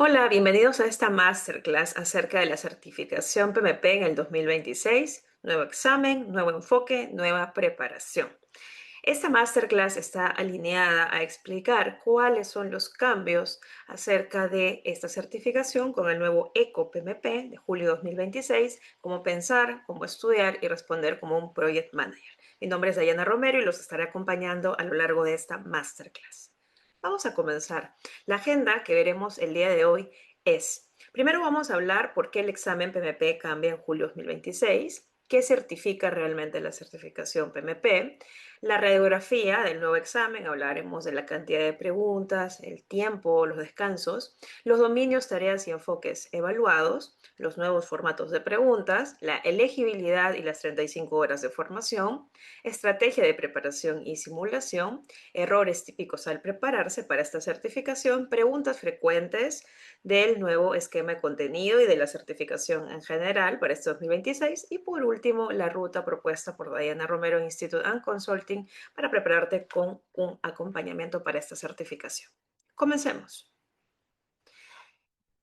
Hola, bienvenidos a esta masterclass acerca de la certificación PMP en el 2026. Nuevo examen, nuevo enfoque, nueva preparación. Esta masterclass está alineada a explicar cuáles son los cambios acerca de esta certificación con el nuevo ECO PMP de julio 2026, cómo pensar, cómo estudiar y responder como un Project Manager. Mi nombre es Dayana Romero y los estaré acompañando a lo largo de esta masterclass. Vamos a comenzar. La agenda que veremos el día de hoy es, primero vamos a hablar por qué el examen PMP cambia en julio 2026, qué certifica realmente la certificación PMP, la radiografía del nuevo examen, hablaremos de la cantidad de preguntas, el tiempo, los descansos, los dominios, tareas y enfoques evaluados, los nuevos formatos de preguntas, la elegibilidad y las 35 horas de formación, estrategia de preparación y simulación, errores típicos al prepararse para esta certificación, preguntas frecuentes del nuevo esquema de contenido y de la certificación en general para este 2026 y por último la ruta propuesta por Diana Romero Institute and Consulting para prepararte con un acompañamiento para esta certificación. Comencemos.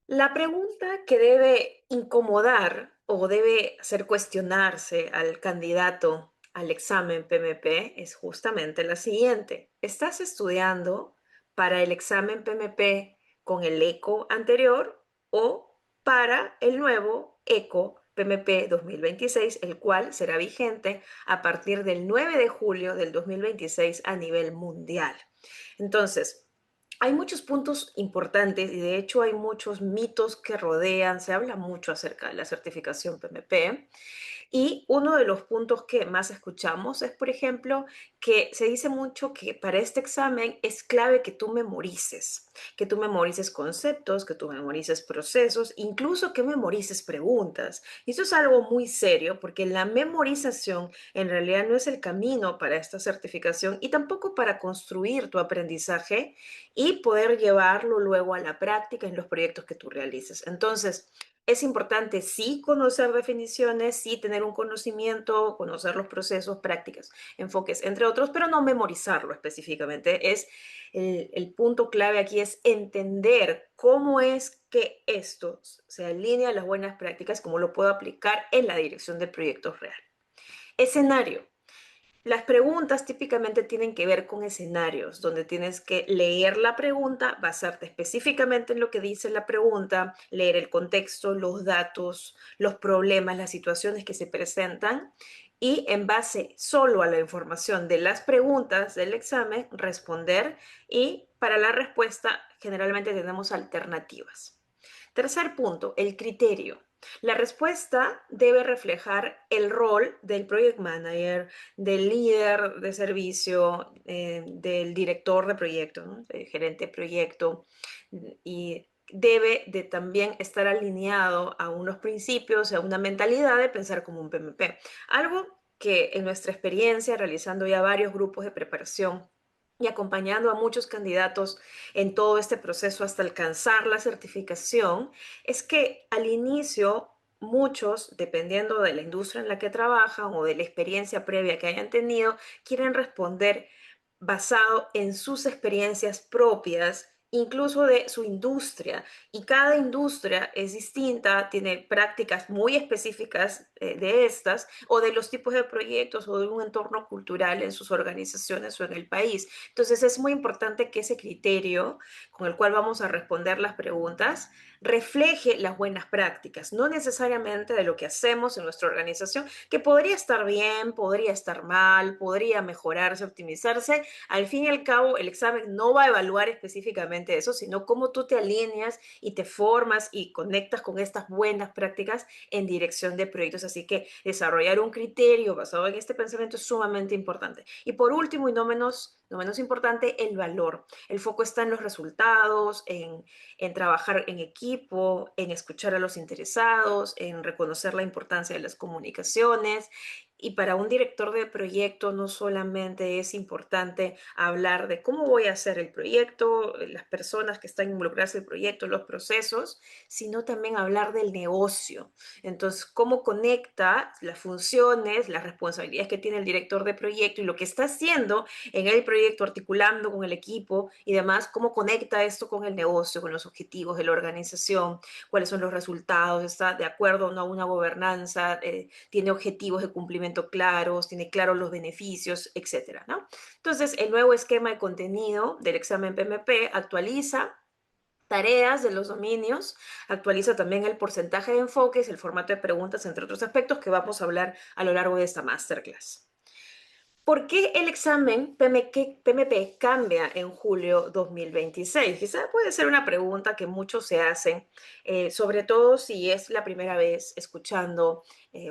La pregunta que debe incomodar o debe hacer cuestionarse al candidato al examen PMP es justamente la siguiente. ¿Estás estudiando para el examen PMP con el ECO anterior o para el nuevo ECO PMP 2026, el cual será vigente a partir del 9 de julio del 2026 a nivel mundial? Entonces, hay muchos puntos importantes y de hecho hay muchos mitos que rodean, se habla mucho acerca de la certificación PMP y uno de los puntos que más escuchamos es, por ejemplo, que se dice mucho que para este examen es clave que tú memorices conceptos, que tú memorices procesos, incluso que memorices preguntas. Y eso es algo muy serio porque la memorización en realidad no es el camino para esta certificación y tampoco para construir tu aprendizaje y poder llevarlo luego a la práctica en los proyectos que tú realices. Entonces, es importante sí conocer definiciones, sí tener un conocimiento, conocer los procesos, prácticas, enfoques, entre otros, pero no memorizarlo específicamente. El punto clave aquí es entender cómo es que esto se alinea a las buenas prácticas, cómo lo puedo aplicar en la dirección del proyecto real. Escenario. Las preguntas típicamente tienen que ver con escenarios, donde tienes que leer la pregunta, basarte específicamente en lo que dice la pregunta, leer el contexto, los datos, los problemas, las situaciones que se presentan y en base solo a la información de las preguntas del examen, responder y para la respuesta generalmente tenemos alternativas. Tercer punto, el criterio. La respuesta debe reflejar el rol del project manager, del líder de servicio, del director de proyecto, ¿no? Del gerente de proyecto, y debe de también estar alineado a unos principios, a una mentalidad de pensar como un PMP. Algo que en nuestra experiencia, realizando ya varios grupos de preparación y acompañando a muchos candidatos en todo este proceso hasta alcanzar la certificación, es que al inicio muchos, dependiendo de la industria en la que trabajan o de la experiencia previa que hayan tenido, quieren responder basado en sus experiencias propias, incluso de su industria. Y cada industria es distinta, tiene prácticas muy específicas de estas, o de los tipos de proyectos, o de un entorno cultural en sus organizaciones o en el país. Entonces es muy importante que ese criterio con el cual vamos a responder las preguntas refleje las buenas prácticas, no necesariamente de lo que hacemos en nuestra organización, que podría estar bien, podría estar mal, podría mejorarse, optimizarse. Al fin y al cabo, el examen no va a evaluar específicamente eso, sino cómo tú te alineas y te formas y conectas con estas buenas prácticas en dirección de proyectos. Así que desarrollar un criterio basado en este pensamiento es sumamente importante. Y por último, y no menos importante, el valor. El foco está en los resultados, en trabajar en equipo, en escuchar a los interesados, en reconocer la importancia de las comunicaciones Y para un director de proyecto no solamente es importante hablar de cómo voy a hacer el proyecto, las personas que están involucradas en el proyecto, los procesos, sino también hablar del negocio. Entonces, cómo conecta las funciones, las responsabilidades que tiene el director de proyecto y lo que está haciendo en el proyecto, articulando con el equipo y demás, cómo conecta esto con el negocio, con los objetivos de la organización, cuáles son los resultados, está de acuerdo o no a una gobernanza, tiene objetivos de cumplimiento claros, tiene claros los beneficios, etcétera, ¿no? Entonces, el nuevo esquema de contenido del examen PMP actualiza tareas de los dominios, actualiza también el porcentaje de enfoques, el formato de preguntas, entre otros aspectos que vamos a hablar a lo largo de esta masterclass. ¿Por qué el examen PMP cambia en julio 2026? Quizá puede ser una pregunta que muchos se hacen, sobre todo si es la primera vez escuchando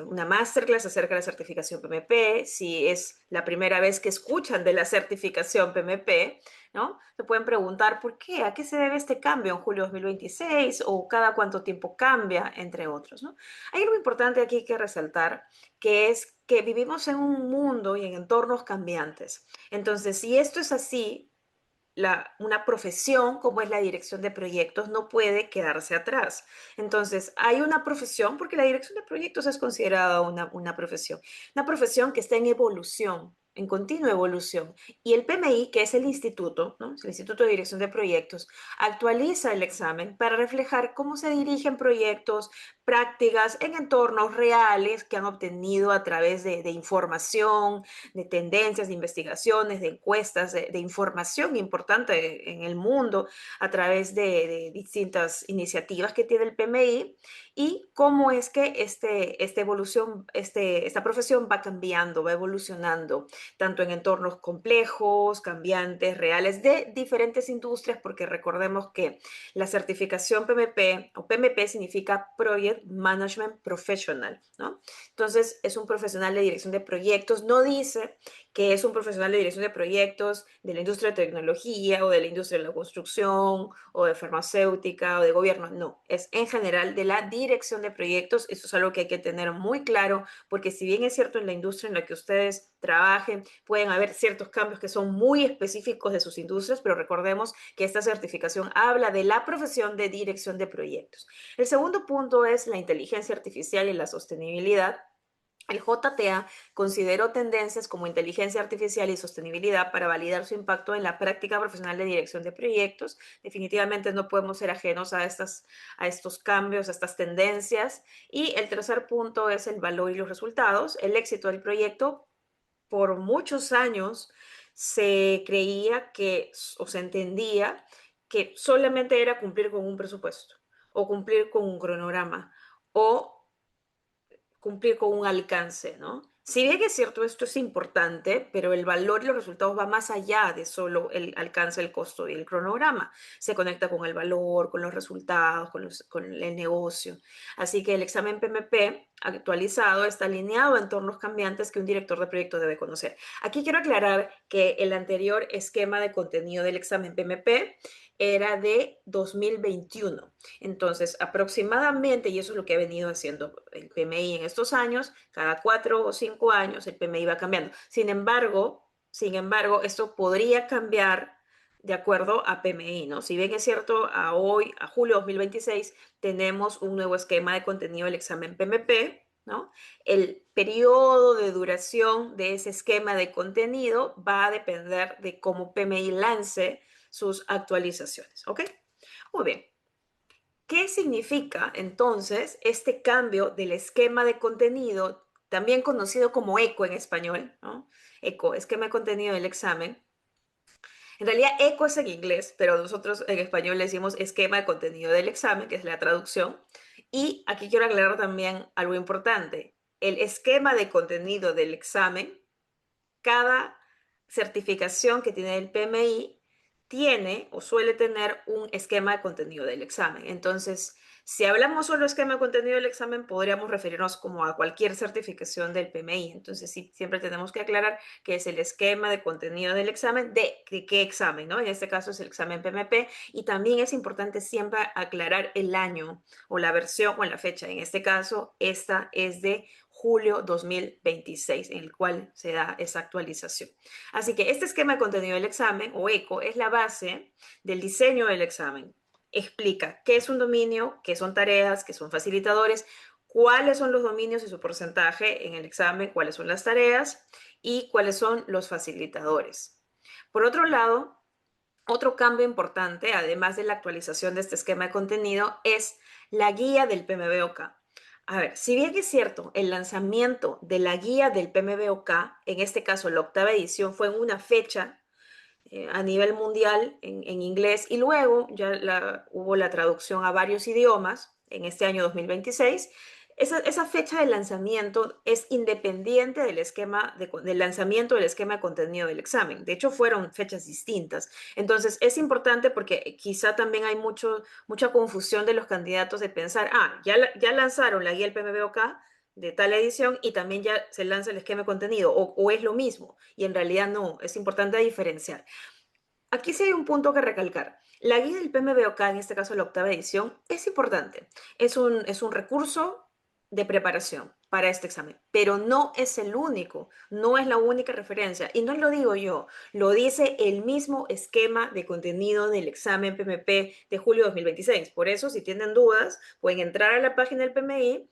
una masterclass acerca de la certificación PMP, si es la primera vez que escuchan de la certificación PMP, ¿no? Se pueden preguntar por qué, a qué se debe este cambio en julio 2026 o cada cuánto tiempo cambia, entre otros, ¿no? Hay algo importante aquí que resaltar, que es que vivimos en un mundo y en entornos cambiantes. Entonces, si esto es así, una profesión como es la dirección de proyectos no puede quedarse atrás. Entonces, hay una profesión, porque la dirección de proyectos es considerada una profesión que está en evolución, en continua evolución. Y el PMI, que es el instituto, ¿no? Es el Instituto de Dirección de Proyectos, actualiza el examen para reflejar cómo se dirigen proyectos, prácticas en entornos reales que han obtenido a través de información, de tendencias, de investigaciones, de encuestas, de información importante en el mundo a través de distintas iniciativas que tiene el PMI y cómo es que esta profesión va cambiando, va evolucionando, tanto en entornos complejos, cambiantes, reales, de diferentes industrias, porque recordemos que la certificación PMP o PMP significa Project Management Professional, ¿no? Entonces, es un profesional de dirección de proyectos, no dice que es un profesional de dirección de proyectos de la industria de tecnología o de la industria de la construcción o de farmacéutica o de gobierno, no, es en general de la dirección de proyectos. Eso es algo que hay que tener muy claro, porque si bien es cierto en la industria en la que ustedes trabajen, pueden haber ciertos cambios que son muy específicos de sus industrias, pero recordemos que esta certificación habla de la profesión de dirección de proyectos. El segundo punto es la inteligencia artificial y la sostenibilidad. El JTA consideró tendencias como inteligencia artificial y sostenibilidad para validar su impacto en la práctica profesional de dirección de proyectos. Definitivamente no podemos ser ajenos a estos cambios, a estas tendencias. Y el tercer punto es el valor y los resultados. El éxito del proyecto, por muchos años se creía que o se entendía que solamente era cumplir con un presupuesto o cumplir con un cronograma o cumplir con un alcance, ¿no? Si bien es cierto, esto es importante, pero el valor y los resultados va más allá de solo el alcance, el costo y el cronograma. Se conecta con el valor, con los resultados, con el negocio. Así que el examen PMP actualizado está alineado a entornos cambiantes que un director de proyecto debe conocer. Aquí quiero aclarar que el anterior esquema de contenido del examen PMP era de 2021. Entonces, aproximadamente, y eso es lo que ha venido haciendo el PMI en estos años, cada 4 o 5 años el PMI va cambiando. Sin embargo, esto podría cambiar de acuerdo a PMI, ¿no? Si bien es cierto, a hoy, a julio de 2026, tenemos un nuevo esquema de contenido del examen PMP, ¿no? El periodo de duración de ese esquema de contenido va a depender de cómo PMI lance sus actualizaciones, ¿ok? Muy bien. ¿Qué significa entonces este cambio del esquema de contenido, también conocido como ECO en español, ¿no? ECO, esquema de contenido del examen. En realidad, ECO es en inglés, pero nosotros en español le decimos esquema de contenido del examen, que es la traducción. Y aquí quiero aclarar también algo importante. El esquema de contenido del examen, cada certificación que tiene el PMI tiene o suele tener un esquema de contenido del examen. Entonces, si hablamos solo esquema de contenido del examen, podríamos referirnos como a cualquier certificación del PMI. Entonces, sí, siempre tenemos que aclarar que es el esquema de contenido del examen, de qué examen, ¿no? En este caso es el examen PMP y también es importante siempre aclarar el año o la versión o la fecha. En este caso, esta es de julio 2026, en el cual se da esa actualización. Así que este esquema de contenido del examen, o ECO, es la base del diseño del examen. Explica qué es un dominio, qué son tareas, qué son facilitadores, cuáles son los dominios y su porcentaje en el examen, cuáles son las tareas y cuáles son los facilitadores. Por otro lado, otro cambio importante, además de la actualización de este esquema de contenido, es la guía del PMBOK. A ver, si bien es cierto, el lanzamiento de la guía del PMBOK, en este caso la octava edición, fue en una fecha a nivel mundial en inglés y luego ya hubo la traducción a varios idiomas en este año 2026. Esa fecha de lanzamiento es independiente del esquema del lanzamiento del esquema de contenido del examen. De hecho, fueron fechas distintas. Entonces, es importante porque quizá también hay mucha confusión de los candidatos de pensar, ya lanzaron la guía del PMBOK de tal edición y también ya se lanza el esquema de contenido o es lo mismo. Y en realidad no, es importante diferenciar. Aquí sí hay un punto que recalcar. La guía del PMBOK, en este caso la octava edición, es importante. Es un recurso de preparación para este examen, pero no es el único, no es la única referencia. Y no lo digo yo, lo dice el mismo esquema de contenido del examen PMP de julio 2026. Por eso, si tienen dudas, pueden entrar a la página del PMI.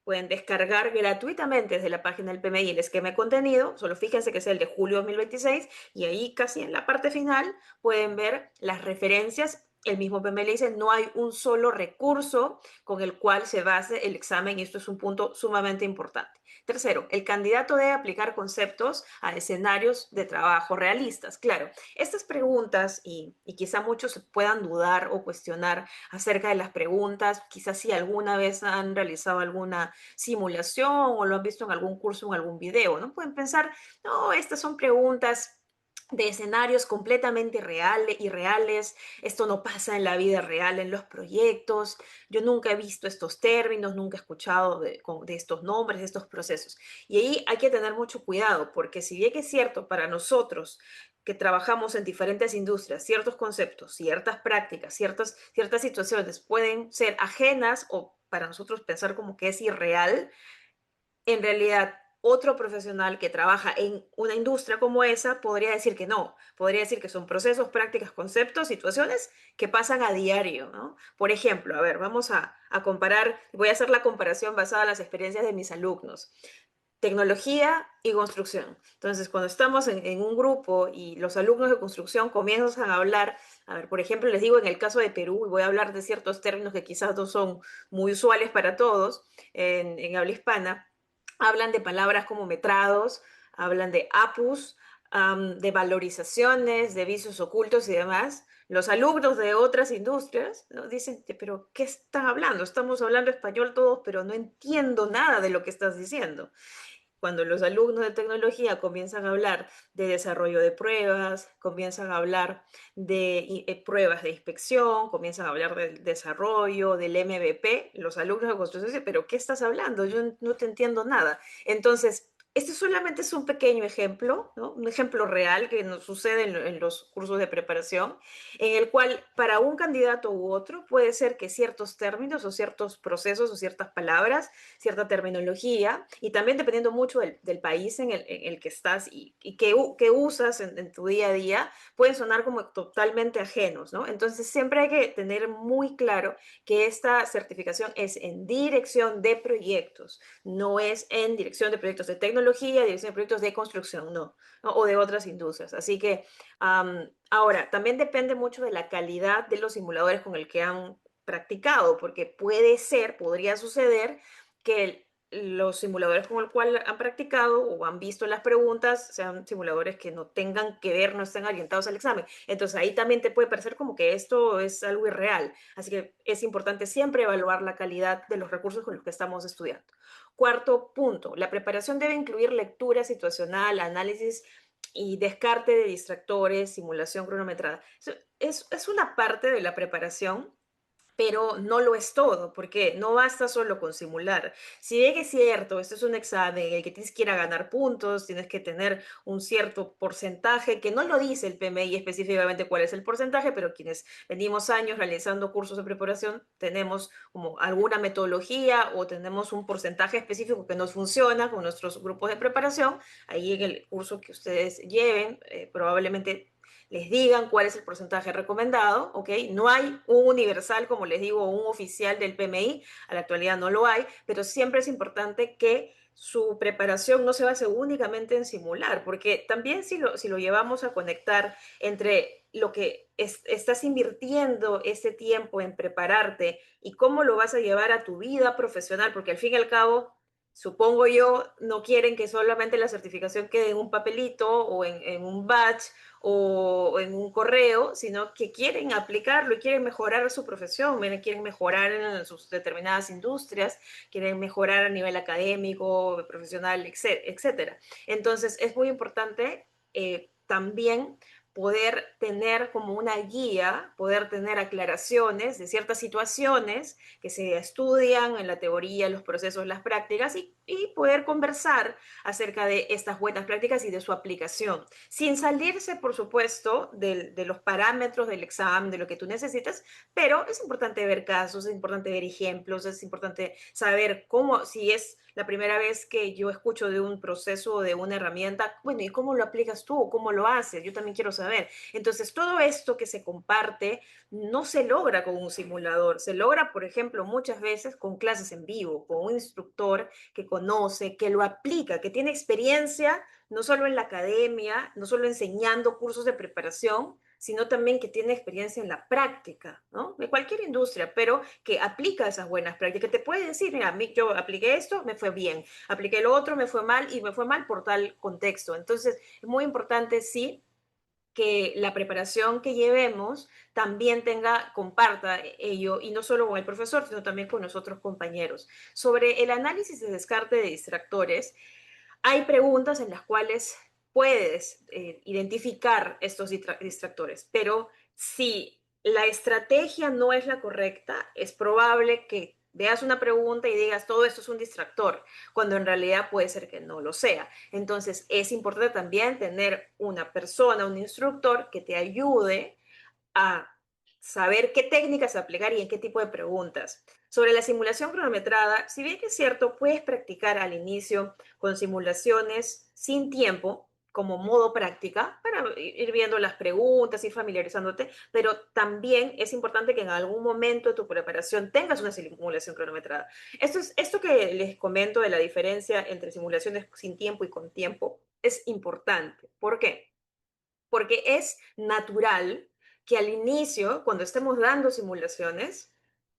Pueden descargar gratuitamente desde la página del PMI el esquema de contenido, solo fíjense que es el de julio 2026 y ahí casi en la parte final pueden ver las referencias. El mismo PMI le dice, no hay un solo recurso con el cual se base el examen y esto es un punto sumamente importante. Tercero, el candidato debe aplicar conceptos a escenarios de trabajo realistas. Claro, estas preguntas, y quizá muchos puedan dudar o cuestionar acerca de las preguntas, quizás si alguna vez han realizado alguna simulación o lo han visto en algún curso o en algún video, ¿no? Pueden pensar, no, estas son preguntas de escenarios completamente irreales, esto no pasa en la vida real, en los proyectos, yo nunca he visto estos términos, nunca he escuchado de estos nombres, de estos procesos. Y ahí hay que tener mucho cuidado, porque si bien es cierto para nosotros que trabajamos en diferentes industrias, ciertos conceptos, ciertas prácticas, ciertas situaciones pueden ser ajenas o para nosotros pensar como que es irreal, en realidad otro profesional que trabaja en una industria como esa podría decir que no, podría decir que son procesos, prácticas, conceptos, situaciones que pasan a diario, ¿no? Por ejemplo, a ver, vamos a comparar, voy a hacer la comparación basada en las experiencias de mis alumnos. Tecnología y construcción. Entonces, cuando estamos en un grupo y los alumnos de construcción comienzan a hablar, a ver, por ejemplo, les digo en el caso de Perú, y voy a hablar de ciertos términos que quizás no son muy usuales para todos en habla hispana, hablan de palabras como metrados, hablan de apus, de valorizaciones, de vicios ocultos y demás. Los alumnos de otras industrias, ¿no? Dicen, pero ¿qué están hablando? Estamos hablando español todos, pero no entiendo nada de lo que estás diciendo. Cuando los alumnos de tecnología comienzan a hablar de desarrollo de pruebas, comienzan a hablar de pruebas de inspección, comienzan a hablar del desarrollo, del MVP, los alumnos de construcción dicen, pero ¿qué estás hablando? Yo no te entiendo nada. Entonces, este solamente es un pequeño ejemplo, ¿no? Un ejemplo real que nos sucede en los cursos de preparación, en el cual para un candidato u otro puede ser que ciertos términos o ciertos procesos o ciertas palabras, cierta terminología, y también dependiendo mucho del país en el que estás y que usas en tu día a día, pueden sonar como totalmente ajenos, ¿no? Entonces siempre hay que tener muy claro que esta certificación es en dirección de proyectos, no es en dirección de proyectos de tecnología, dirección de proyectos de construcción, no, o de otras industrias. Así que ahora, también depende mucho de la calidad de los simuladores con el que han practicado, porque podría suceder que los simuladores con el cual han practicado o han visto las preguntas sean simuladores que no tengan que ver, no estén orientados al examen. Entonces ahí también te puede parecer como que esto es algo irreal. Así que es importante siempre evaluar la calidad de los recursos con los que estamos estudiando. Cuarto punto, la preparación debe incluir lectura situacional, análisis y descarte de distractores, simulación cronometrada. Es una parte de la preparación pero no lo es todo, porque no basta solo con simular. Si bien es cierto, esto es un examen en el que tienes que ir a ganar puntos, tienes que tener un cierto porcentaje, que no lo dice el PMI específicamente cuál es el porcentaje, pero quienes venimos años realizando cursos de preparación tenemos como alguna metodología o tenemos un porcentaje específico que nos funciona con nuestros grupos de preparación. Ahí en el curso que ustedes lleven, probablemente les digan cuál es el porcentaje recomendado, ¿ok? No hay un universal, como les digo, un oficial del PMI, a la actualidad no lo hay, pero siempre es importante que su preparación no se base únicamente en simular, porque también si lo llevamos a conectar entre lo que estás invirtiendo ese tiempo en prepararte y cómo lo vas a llevar a tu vida profesional, porque al fin y al cabo, supongo yo, no quieren que solamente la certificación quede en un papelito o en un badge o en un correo, sino que quieren aplicarlo y quieren mejorar su profesión, quieren mejorar en sus determinadas industrias, quieren mejorar a nivel académico, profesional, etcétera. Entonces, es muy importante también poder tener como una guía, poder tener aclaraciones de ciertas situaciones que se estudian en la teoría, los procesos, las prácticas y poder conversar acerca de estas buenas prácticas y de su aplicación, sin salirse, por supuesto, de los parámetros del examen, de lo que tú necesitas, pero es importante ver casos, es importante ver ejemplos, es importante saber cómo, si es la primera vez que yo escucho de un proceso o de una herramienta, bueno, ¿y cómo lo aplicas tú? ¿Cómo lo haces? Yo también quiero saber. Entonces, todo esto que se comparte no se logra con un simulador, se logra, por ejemplo, muchas veces con clases en vivo, con un instructor que conoce, que lo aplica, que tiene experiencia no solo en la academia, no solo enseñando cursos de preparación, sino también que tiene experiencia en la práctica, ¿no? De cualquier industria, pero que aplica esas buenas prácticas. Te puede decir, mira, a mí yo apliqué esto, me fue bien, apliqué lo otro, me fue mal y me fue mal por tal contexto. Entonces, es muy importante, sí, que la preparación que llevemos también comparta ello, y no solo con el profesor, sino también con los otros compañeros. Sobre el análisis de descarte de distractores, hay preguntas en las cuales puedes identificar estos distractores, pero si la estrategia no es la correcta, es probable que veas una pregunta y digas todo esto es un distractor, cuando en realidad puede ser que no lo sea. Entonces es importante también tener una persona, un instructor que te ayude a saber qué técnicas aplicar y en qué tipo de preguntas. Sobre la simulación cronometrada, si bien es cierto, puedes practicar al inicio con simulaciones sin tiempo, como modo práctica, para ir viendo las preguntas, ir familiarizándote, pero también es importante que en algún momento de tu preparación tengas una simulación cronometrada. Esto que les comento de la diferencia entre simulaciones sin tiempo y con tiempo es importante. ¿Por qué? Porque es natural que al inicio, cuando estemos dando simulaciones,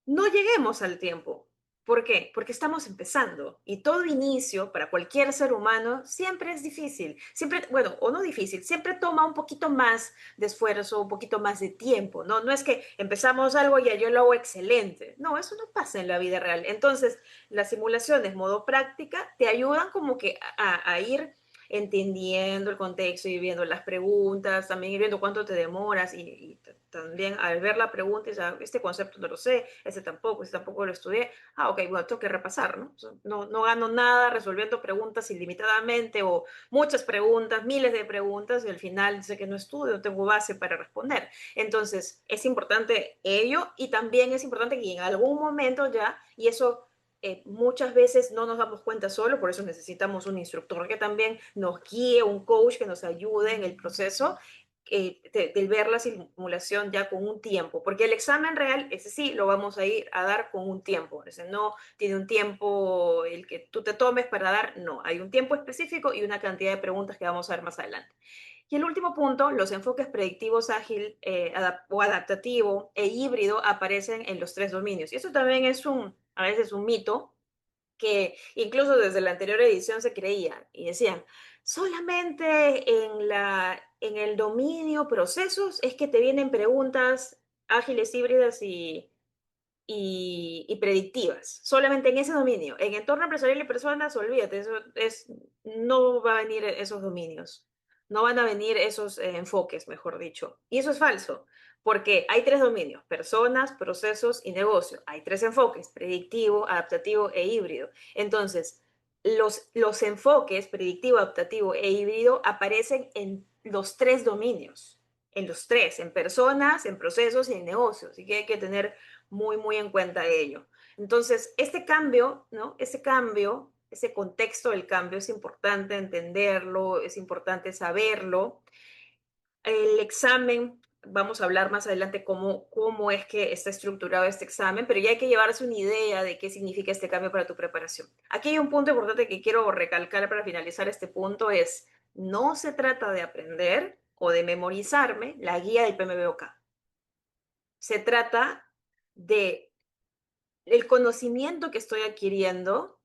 no lleguemos al tiempo. ¿Por qué? Porque estamos empezando y todo inicio para cualquier ser humano siempre es difícil, siempre, bueno, o no difícil, siempre toma un poquito más de esfuerzo, un poquito más de tiempo, ¿no? No es que empezamos algo y ya yo lo hago excelente, no, eso no pasa en la vida real. Entonces, las simulaciones modo práctica te ayudan como que a ir entendiendo el contexto y viendo las preguntas, también ir viendo cuánto te demoras y también al ver la pregunta, ya, este concepto no lo sé, este tampoco lo estudié, ok, bueno, tengo que repasar, ¿no? No gano nada resolviendo preguntas ilimitadamente o muchas preguntas, miles de preguntas y al final sé que no estudio, no tengo base para responder. Entonces, es importante ello y también es importante que en algún momento ya, y eso muchas veces no nos damos cuenta solo, por eso necesitamos un instructor que también nos guíe, un coach que nos ayude en el proceso de ver la simulación ya con un tiempo, porque el examen real, ese sí, lo vamos a ir a dar con un tiempo, ese no tiene un tiempo el que tú te tomes para dar, no, hay un tiempo específico y una cantidad de preguntas que vamos a ver más adelante. Y el último punto, los enfoques predictivos ágil o adaptativo e híbrido aparecen en los tres dominios. Y eso también es a veces un mito que incluso desde la anterior edición se creía y decían, solamente en el dominio procesos es que te vienen preguntas ágiles, híbridas y predictivas, solamente en ese dominio. En entorno empresarial y personas, olvídate, no va a venir esos dominios, no van a venir esos enfoques, mejor dicho. Y eso es falso, Porque hay tres dominios: personas, procesos y negocio. Hay tres enfoques: predictivo, adaptativo e híbrido. Entonces, los enfoques predictivo, adaptativo e híbrido aparecen en los tres dominios, en los tres, en personas, en procesos y en negocios. Así que hay que tener muy, muy en cuenta ello. Entonces, este cambio, ¿no? Ese cambio, ese contexto del cambio es importante entenderlo, es importante saberlo. El examen, vamos a hablar más adelante cómo es que está estructurado este examen, pero ya hay que llevarse una idea de qué significa este cambio para tu preparación. Aquí hay un punto importante que quiero recalcar para finalizar este punto, es: no se trata de aprender o de memorizarme la guía del PMBOK. Se trata de el conocimiento que estoy adquiriendo,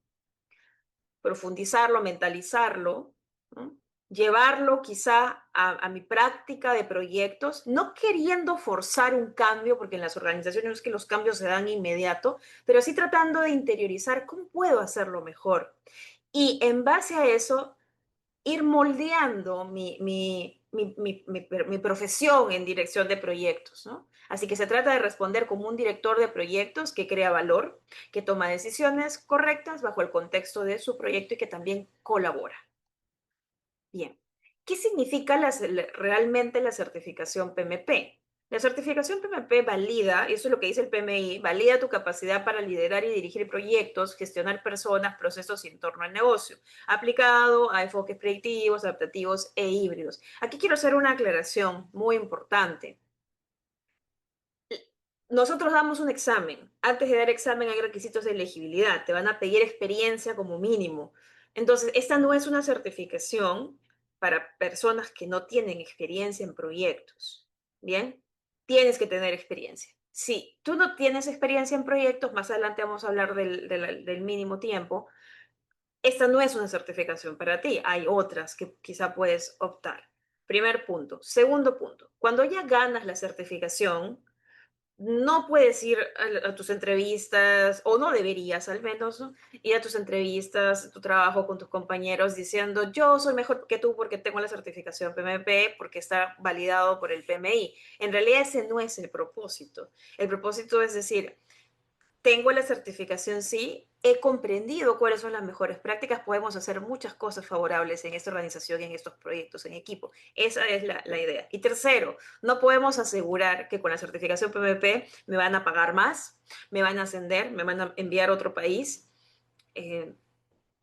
profundizarlo, mentalizarlo, ¿no? Llevarlo quizá a mi práctica de proyectos, no queriendo forzar un cambio, porque en las organizaciones no es que los cambios se dan inmediato, pero sí tratando de interiorizar cómo puedo hacerlo mejor. Y en base a eso, ir moldeando mi profesión en dirección de proyectos, ¿no? Así que se trata de responder como un director de proyectos que crea valor, que toma decisiones correctas bajo el contexto de su proyecto y que también colabora. Bien, ¿qué significa realmente la certificación PMP? La certificación PMP valida, y eso es lo que dice el PMI, valida tu capacidad para liderar y dirigir proyectos, gestionar personas, procesos y entorno al negocio, aplicado a enfoques predictivos, adaptativos e híbridos. Aquí quiero hacer una aclaración muy importante. Nosotros damos un examen. Antes de dar examen hay requisitos de elegibilidad. Te van a pedir experiencia como mínimo. Entonces, esta no es una certificación para personas que no tienen experiencia en proyectos. ¿Bien? Tienes que tener experiencia. Si tú no tienes experiencia en proyectos, más adelante vamos a hablar del mínimo tiempo, esta no es una certificación para ti. Hay otras que quizá puedes optar. Primer punto. Segundo punto. Cuando ya ganas la certificación, no puedes ir a tus entrevistas, o no deberías al menos, ¿no? Ir a tus entrevistas, tu trabajo con tus compañeros diciendo: yo soy mejor que tú porque tengo la certificación PMP, porque está validado por el PMI. En realidad ese no es el propósito. El propósito es decir: tengo la certificación, sí, he comprendido cuáles son las mejores prácticas, podemos hacer muchas cosas favorables en esta organización y en estos proyectos en equipo. Esa es la idea. Y tercero, no podemos asegurar que con la certificación PMP me van a pagar más, me van a ascender, me van a enviar a otro país, eh,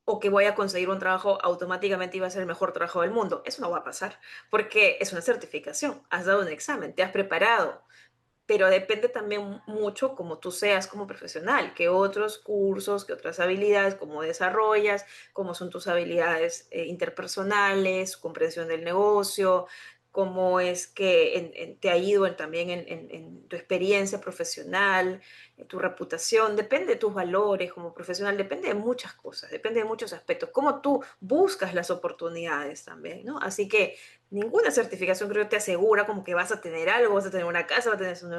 o que voy a conseguir un trabajo automáticamente y va a ser el mejor trabajo del mundo. Eso no va a pasar, porque es una certificación, has dado un examen, te has preparado, pero depende también mucho como tú seas como profesional, qué otros cursos, qué otras habilidades, cómo desarrollas, cómo son tus habilidades interpersonales, comprensión del negocio, cómo es que te ha ido también en tu experiencia profesional, tu reputación, depende de tus valores como profesional, depende de muchas cosas, depende de muchos aspectos, cómo tú buscas las oportunidades también, ¿no? Así que ninguna certificación creo que te asegura como que vas a tener algo, vas a tener una casa,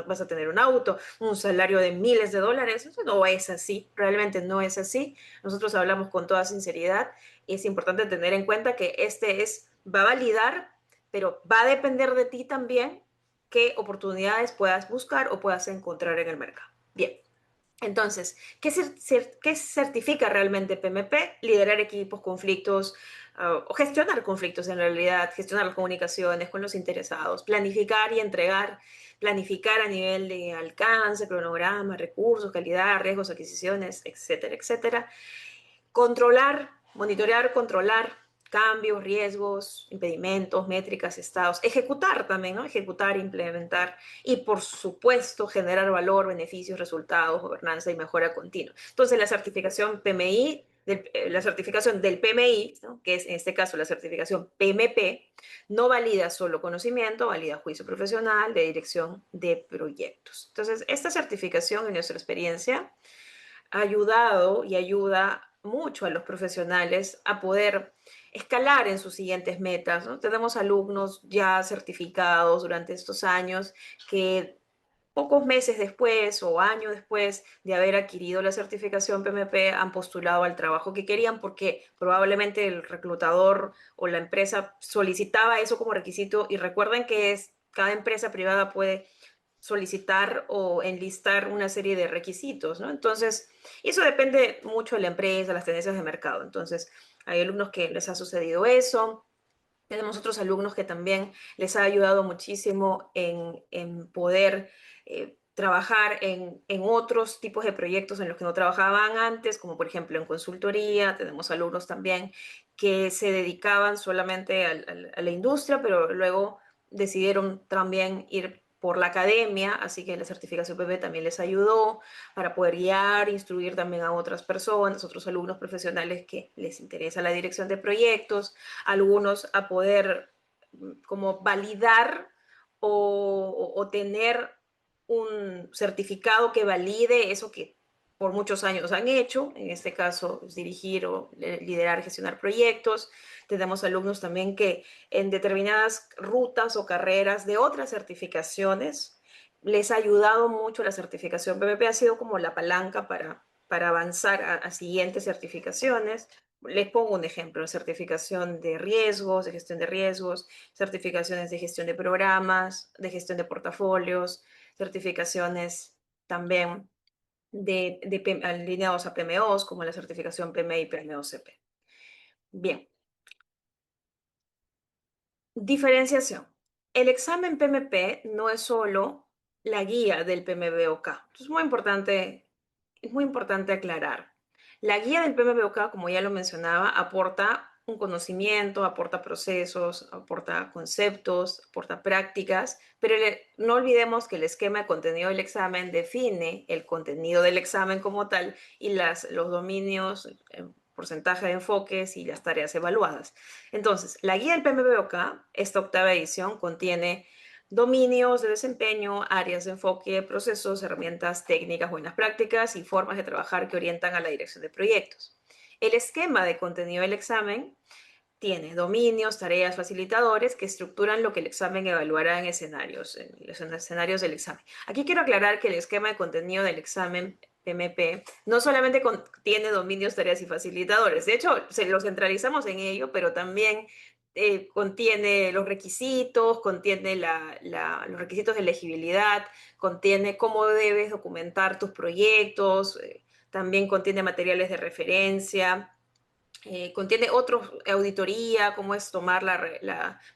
vas a tener un auto, un salario de miles de dólares. Eso no es así, realmente no es así. Nosotros hablamos con toda sinceridad y es importante tener en cuenta que va a validar, pero va a depender de ti también qué oportunidades puedas buscar o puedas encontrar en el mercado. Bien. Entonces, ¿qué certifica realmente PMP? Liderar equipos, conflictos, o gestionar conflictos en realidad, gestionar las comunicaciones con los interesados, planificar y entregar, planificar a nivel de alcance, cronograma, recursos, calidad, riesgos, adquisiciones, etcétera, etcétera. Controlar, monitorear, controlar cambios, riesgos, impedimentos, métricas, estados, ejecutar también, ¿no? Ejecutar, implementar y, por supuesto, generar valor, beneficios, resultados, gobernanza y mejora continua. Entonces, la certificación PMI, la certificación del PMI, ¿no? Que es en este caso la certificación PMP, no valida solo conocimiento, valida juicio profesional de dirección de proyectos. Entonces, esta certificación, en nuestra experiencia, ha ayudado y ayuda mucho a los profesionales a poder escalar en sus siguientes metas, ¿no? Tenemos alumnos ya certificados durante estos años que pocos meses después o años después de haber adquirido la certificación PMP han postulado al trabajo que querían porque probablemente el reclutador o la empresa solicitaba eso como requisito, y recuerden que cada empresa privada puede solicitar o enlistar una serie de requisitos, ¿no? Entonces, eso depende mucho de la empresa, las tendencias de mercado. Entonces, hay alumnos que les ha sucedido eso. Tenemos otros alumnos que también les ha ayudado muchísimo en poder trabajar en otros tipos de proyectos en los que no trabajaban antes, como por ejemplo en consultoría. Tenemos alumnos también que se dedicaban solamente a la industria, pero luego decidieron también ir por la academia, así que la certificación PP también les ayudó para poder guiar, instruir también a otras personas, otros alumnos profesionales que les interesa la dirección de proyectos, algunos a poder como validar o tener un certificado que valide eso que por muchos años han hecho, en este caso es dirigir o liderar, gestionar proyectos. Tenemos alumnos también que en determinadas rutas o carreras de otras certificaciones les ha ayudado mucho la certificación. PMP ha sido como la palanca para avanzar a siguientes certificaciones. Les pongo un ejemplo, certificación de riesgos, de gestión de riesgos, certificaciones de gestión de programas, de gestión de portafolios, certificaciones también alineados a PMOs, como la certificación PMI y PMOCP. Bien, diferenciación. El examen PMP no es solo la guía del PMBOK. Es muy importante aclarar. La guía del PMBOK, como ya lo mencionaba, aporta un conocimiento, aporta procesos, aporta conceptos, aporta prácticas, pero no olvidemos que el esquema de contenido del examen define el contenido del examen como tal y los dominios, el porcentaje de enfoques y las tareas evaluadas. Entonces, la guía del PMBOK, esta octava edición, contiene dominios de desempeño, áreas de enfoque, procesos, herramientas técnicas, buenas prácticas y formas de trabajar que orientan a la dirección de proyectos. El esquema de contenido del examen tiene dominios, tareas, facilitadores que estructuran lo que el examen evaluará en los escenarios del examen. Aquí quiero aclarar que el esquema de contenido del examen PMP no solamente contiene dominios, tareas y facilitadores. De hecho, lo centralizamos en ello, pero también contiene los requisitos, contiene los requisitos de elegibilidad, contiene cómo debes documentar tus proyectos, también contiene materiales de referencia, contiene otros, auditoría, cómo es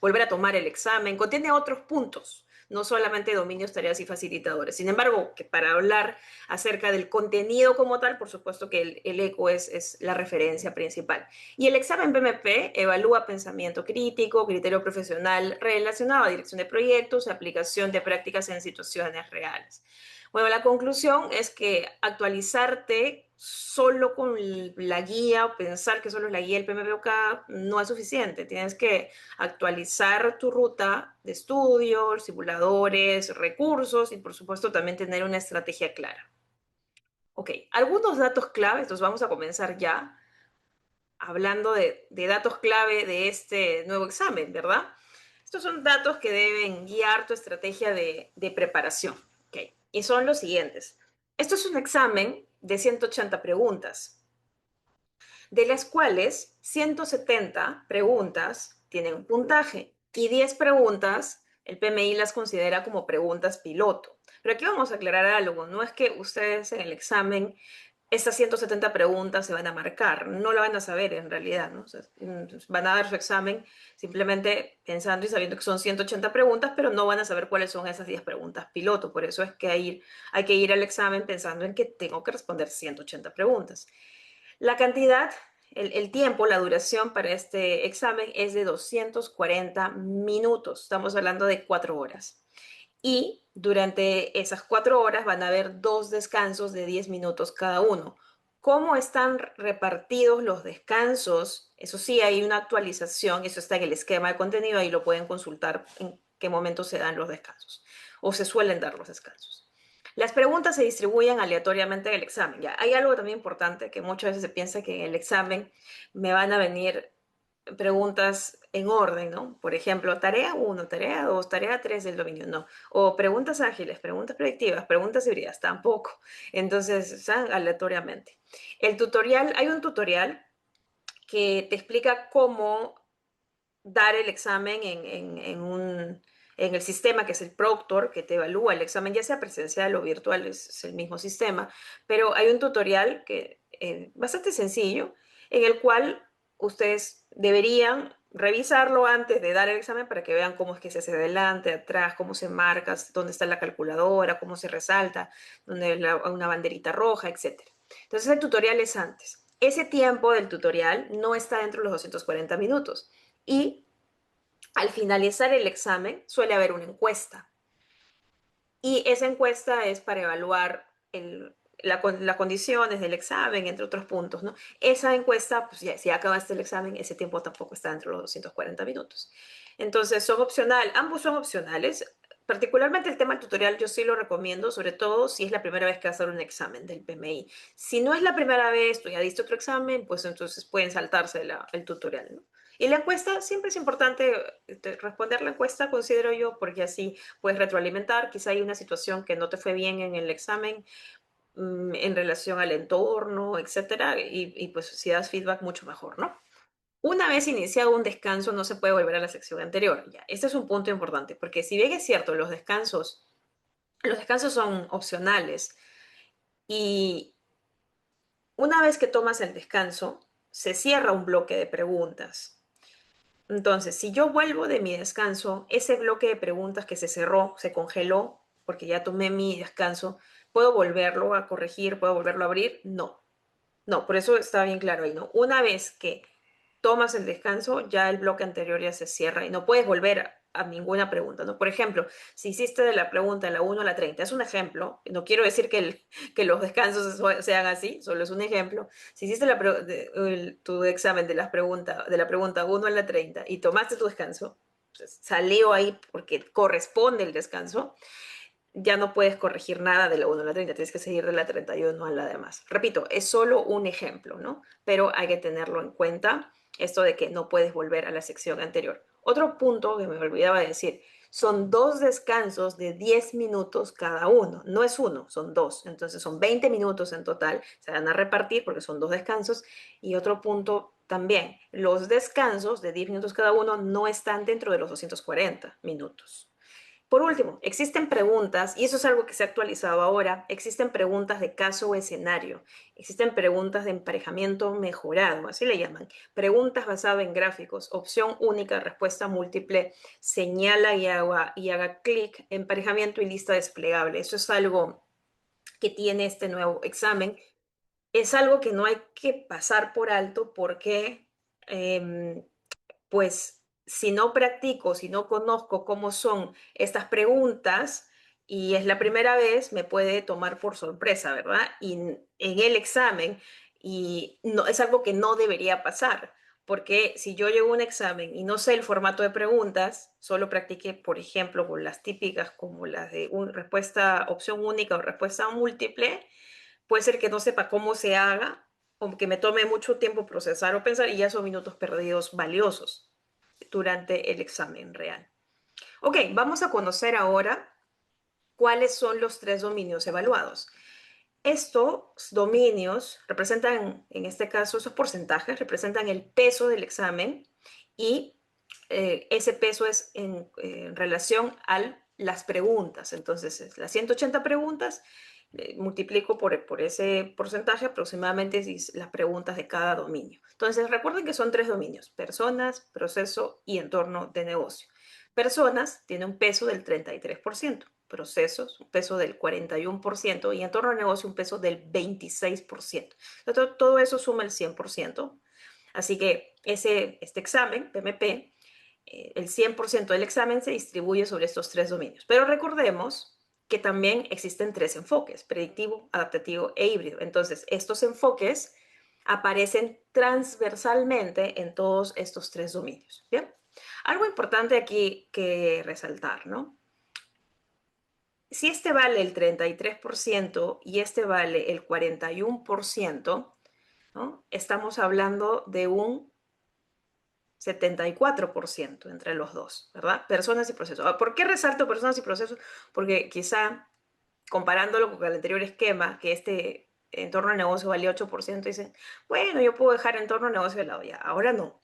volver a tomar el examen, contiene otros puntos, no solamente dominios, tareas y facilitadores. Sin embargo, que para hablar acerca del contenido como tal, por supuesto que el ECO es la referencia principal. Y el examen PMP evalúa pensamiento crítico, criterio profesional relacionado a dirección de proyectos, aplicación de prácticas en situaciones reales. Bueno, la conclusión es que actualizarte solo con la guía o pensar que solo es la guía del PMBOK no es suficiente. Tienes que actualizar tu ruta de estudio, simuladores, recursos y por supuesto también tener una estrategia clara. Ok, algunos datos clave, entonces vamos a comenzar ya hablando de datos clave de este nuevo examen, ¿verdad? Estos son datos que deben guiar tu estrategia de preparación. Okay. Y son los siguientes. Esto es un examen de 180 preguntas, de las cuales 170 preguntas tienen un puntaje y 10 preguntas el PMI las considera como preguntas piloto. Pero aquí vamos a aclarar algo, no es que ustedes en el examen estas 170 preguntas se van a marcar, no lo van a saber en realidad, ¿no? O sea, van a dar su examen simplemente pensando y sabiendo que son 180 preguntas, pero no van a saber cuáles son esas 10 preguntas piloto. Por eso es que hay que ir al examen pensando en que tengo que responder 180 preguntas. La cantidad, el tiempo, la duración para este examen es de 240 minutos. Estamos hablando de 4 horas. Y durante esas 4 horas van a haber 2 descansos de 10 minutos cada uno. ¿Cómo están repartidos los descansos? Eso sí, hay una actualización, eso está en el esquema de contenido, ahí lo pueden consultar en qué momento se dan los descansos o se suelen dar los descansos. Las preguntas se distribuyen aleatoriamente en el examen. Ya, hay algo también importante que muchas veces se piensa que en el examen me van a venir preguntas en orden, ¿no? Por ejemplo, tarea 1, tarea 2, tarea 3 del dominio, no. O preguntas ágiles, preguntas predictivas, preguntas híbridas, tampoco. Entonces, están aleatoriamente. Hay un tutorial que te explica cómo dar el examen en el sistema que es el Proctor, que te evalúa el examen, ya sea presencial o virtual, es el mismo sistema, pero hay un tutorial que bastante sencillo, en el cual ustedes deberían revisarlo antes de dar el examen para que vean cómo es que se hace adelante, atrás, cómo se marca, dónde está la calculadora, cómo se resalta, dónde hay una banderita roja, etcétera. Entonces el tutorial es antes. Ese tiempo del tutorial no está dentro de los 240 minutos y al finalizar el examen suele haber una encuesta y esa encuesta es para evaluar las condiciones del examen, entre otros puntos, ¿no? Esa encuesta, pues ya, si acabaste el examen, ese tiempo tampoco está dentro de los 240 minutos. Entonces, son opcional, ambos son opcionales. Particularmente el tema del tutorial yo sí lo recomiendo, sobre todo si es la primera vez que vas a hacer un examen del PMI. Si no es la primera vez, tú ya diste otro examen, pues entonces pueden saltarse el tutorial, ¿no? Y la encuesta, siempre es importante responder la encuesta, considero yo, porque así puedes retroalimentar. Quizá hay una situación que no te fue bien en el examen en relación al entorno, etcétera, y pues si das feedback mucho mejor, ¿no? Una vez iniciado un descanso no se puede volver a la sección anterior. Ya, este es un punto importante, porque si bien es cierto, los descansos son opcionales y una vez que tomas el descanso, se cierra un bloque de preguntas. Entonces, si yo vuelvo de mi descanso, ese bloque de preguntas que se cerró, se congeló, porque ya tomé mi descanso, ¿puedo volverlo a corregir? ¿Puedo volverlo a abrir? No. No, por eso está bien claro ahí, ¿no? Una vez que tomas el descanso, ya el bloque anterior ya se cierra y no puedes volver a ninguna pregunta, ¿no? Por ejemplo, si hiciste de la pregunta de la 1 a la 30, es un ejemplo, no quiero decir que los descansos sean así, solo es un ejemplo. Si hiciste tu examen de la pregunta 1 a la 30 y tomaste tu descanso, pues salió ahí porque corresponde el descanso, ya no puedes corregir nada de la 1 a la 30, tienes que seguir de la 31 a la demás. Repito, es solo un ejemplo, ¿no? Pero hay que tenerlo en cuenta, esto de que no puedes volver a la sección anterior. Otro punto que me olvidaba decir, son dos descansos de 10 minutos cada uno, no es uno, son dos, entonces son 20 minutos en total, se van a repartir porque son dos descansos. Y otro punto también, los descansos de 10 minutos cada uno no están dentro de los 240 minutos. Por último, existen preguntas, y eso es algo que se ha actualizado ahora, existen preguntas de caso o escenario, existen preguntas de emparejamiento mejorado, así le llaman, preguntas basadas en gráficos, opción única, respuesta múltiple, señala y haga clic, emparejamiento y lista desplegable. Eso es algo que tiene este nuevo examen. Es algo que no hay que pasar por alto porque pues si no practico, si no conozco cómo son estas preguntas y es la primera vez, me puede tomar por sorpresa, ¿verdad? Y en el examen, y no, es algo que no debería pasar, porque si yo llego a un examen y no sé el formato de preguntas, solo practiqué, por ejemplo, con las típicas como las de respuesta, opción única o respuesta múltiple, puede ser que no sepa cómo se haga o que me tome mucho tiempo procesar o pensar y ya son minutos perdidos valiosos durante el examen real. Ok, vamos a conocer ahora cuáles son los tres dominios evaluados. Estos dominios representan, en este caso, esos porcentajes representan el peso del examen y ese peso es en relación a las preguntas. Entonces, las 180 preguntas multiplico por ese porcentaje aproximadamente las preguntas de cada dominio. Entonces, recuerden que son tres dominios: personas, proceso y entorno de negocio. Personas tiene un peso del 33%, procesos un peso del 41% y entorno de negocio un peso del 26%. Entonces, todo eso suma el 100%. Así que este examen, PMP, el 100% del examen se distribuye sobre estos tres dominios. Pero recordemos que también existen tres enfoques: predictivo, adaptativo e híbrido. Entonces, estos enfoques aparecen transversalmente en todos estos tres dominios. ¿Bien? Algo importante aquí que resaltar, ¿no? Si este vale el 33% y este vale el 41%, ¿no? Estamos hablando de un 74% entre los dos, ¿verdad? Personas y procesos. ¿Por qué resalto personas y procesos? Porque quizá comparándolo con el anterior esquema, que este entorno de negocio valía 8%, dicen, bueno, yo puedo dejar entorno de negocio de lado ya. Ahora no.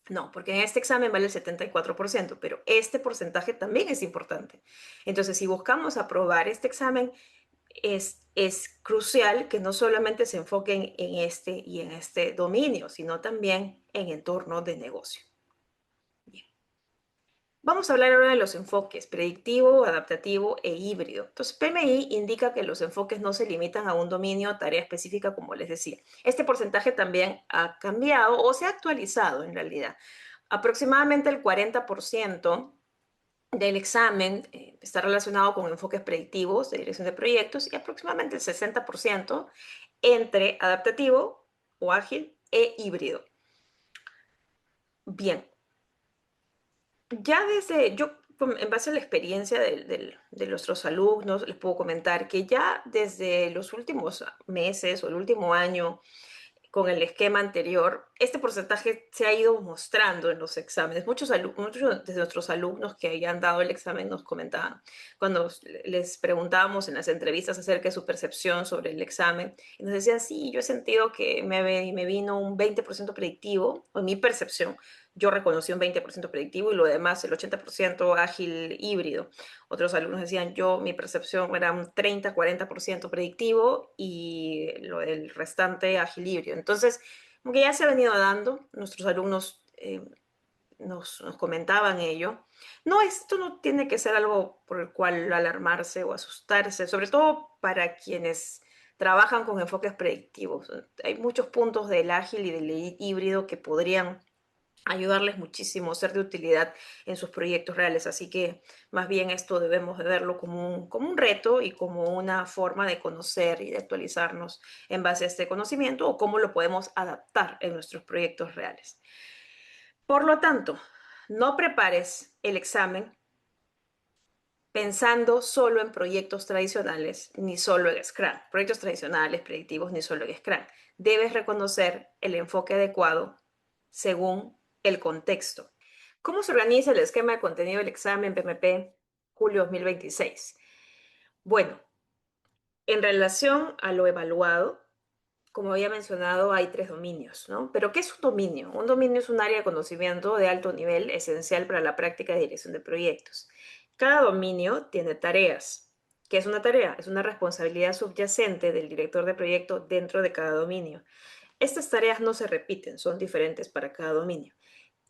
No, porque en este examen vale el 74%, pero este porcentaje también es importante. Entonces, si buscamos aprobar este examen, es crucial que no solamente se enfoquen en este y en este dominio, sino también en entorno de negocio. Bien. Vamos a hablar ahora de los enfoques, predictivo, adaptativo e híbrido. Entonces, PMI indica que los enfoques no se limitan a un dominio o tarea específica, como les decía. Este porcentaje también ha cambiado o se ha actualizado en realidad. Aproximadamente el 40% del examen está relacionado con enfoques predictivos de dirección de proyectos y aproximadamente el 60% entre adaptativo o ágil e híbrido. Bien, ya desde, yo en base a la experiencia de nuestros alumnos, les puedo comentar que ya desde los últimos meses o el último año, con el esquema anterior, este porcentaje se ha ido mostrando en los exámenes. Muchos de nuestros alumnos que hayan dado el examen nos comentaban, cuando les preguntábamos en las entrevistas acerca de su percepción sobre el examen, y nos decían, sí, yo he sentido que me vino un 20% predictivo, o mi percepción, yo reconocí un 20% predictivo y lo demás, el 80% ágil híbrido. Otros alumnos decían, mi percepción era un 30-40% predictivo y el restante ágil híbrido. Entonces, como que ya se ha venido dando, nuestros alumnos nos comentaban ello. No, esto no tiene que ser algo por el cual alarmarse o asustarse, sobre todo para quienes trabajan con enfoques predictivos. Hay muchos puntos del ágil y del híbrido que podrían ayudarles muchísimo, ser de utilidad en sus proyectos reales. Así que más bien esto debemos de verlo como un reto y como una forma de conocer y de actualizarnos en base a este conocimiento o cómo lo podemos adaptar en nuestros proyectos reales. Por lo tanto, no prepares el examen pensando solo en proyectos tradicionales, ni solo en Scrum. Proyectos tradicionales, predictivos, ni solo en Scrum. Debes reconocer el enfoque adecuado según el contexto. ¿Cómo se organiza el esquema de contenido del examen PMP julio 2026? Bueno, en relación a lo evaluado, como había mencionado, hay 3 dominios, ¿no? Pero ¿qué es un dominio? Un dominio es un área de conocimiento de alto nivel esencial para la práctica de dirección de proyectos. Cada dominio tiene tareas. ¿Qué es una tarea? Es una responsabilidad subyacente del director de proyecto dentro de cada dominio. Estas tareas no se repiten, son diferentes para cada dominio.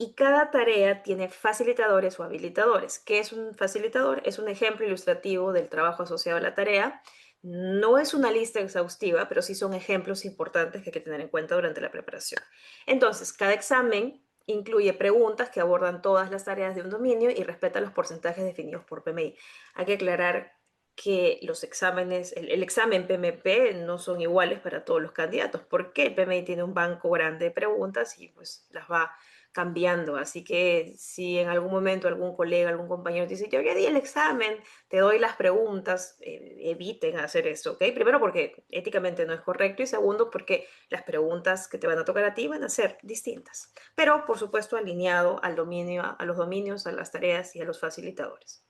Y cada tarea tiene facilitadores o habilitadores. ¿Qué es un facilitador? Es un ejemplo ilustrativo del trabajo asociado a la tarea. No es una lista exhaustiva, pero sí son ejemplos importantes que hay que tener en cuenta durante la preparación. Entonces, cada examen incluye preguntas que abordan todas las tareas de un dominio y respeta los porcentajes definidos por PMI. Hay que aclarar que los exámenes, el examen PMP no son iguales para todos los candidatos, porque el PMI tiene un banco grande de preguntas y pues las va cambiando. Así que si en algún momento algún colega, algún compañero te dice, yo ya di el examen, te doy las preguntas, eviten hacer eso, ¿ok? Primero porque éticamente no es correcto y segundo porque las preguntas que te van a tocar a ti van a ser distintas. Pero por supuesto alineado al dominio, a los dominios, a las tareas y a los facilitadores.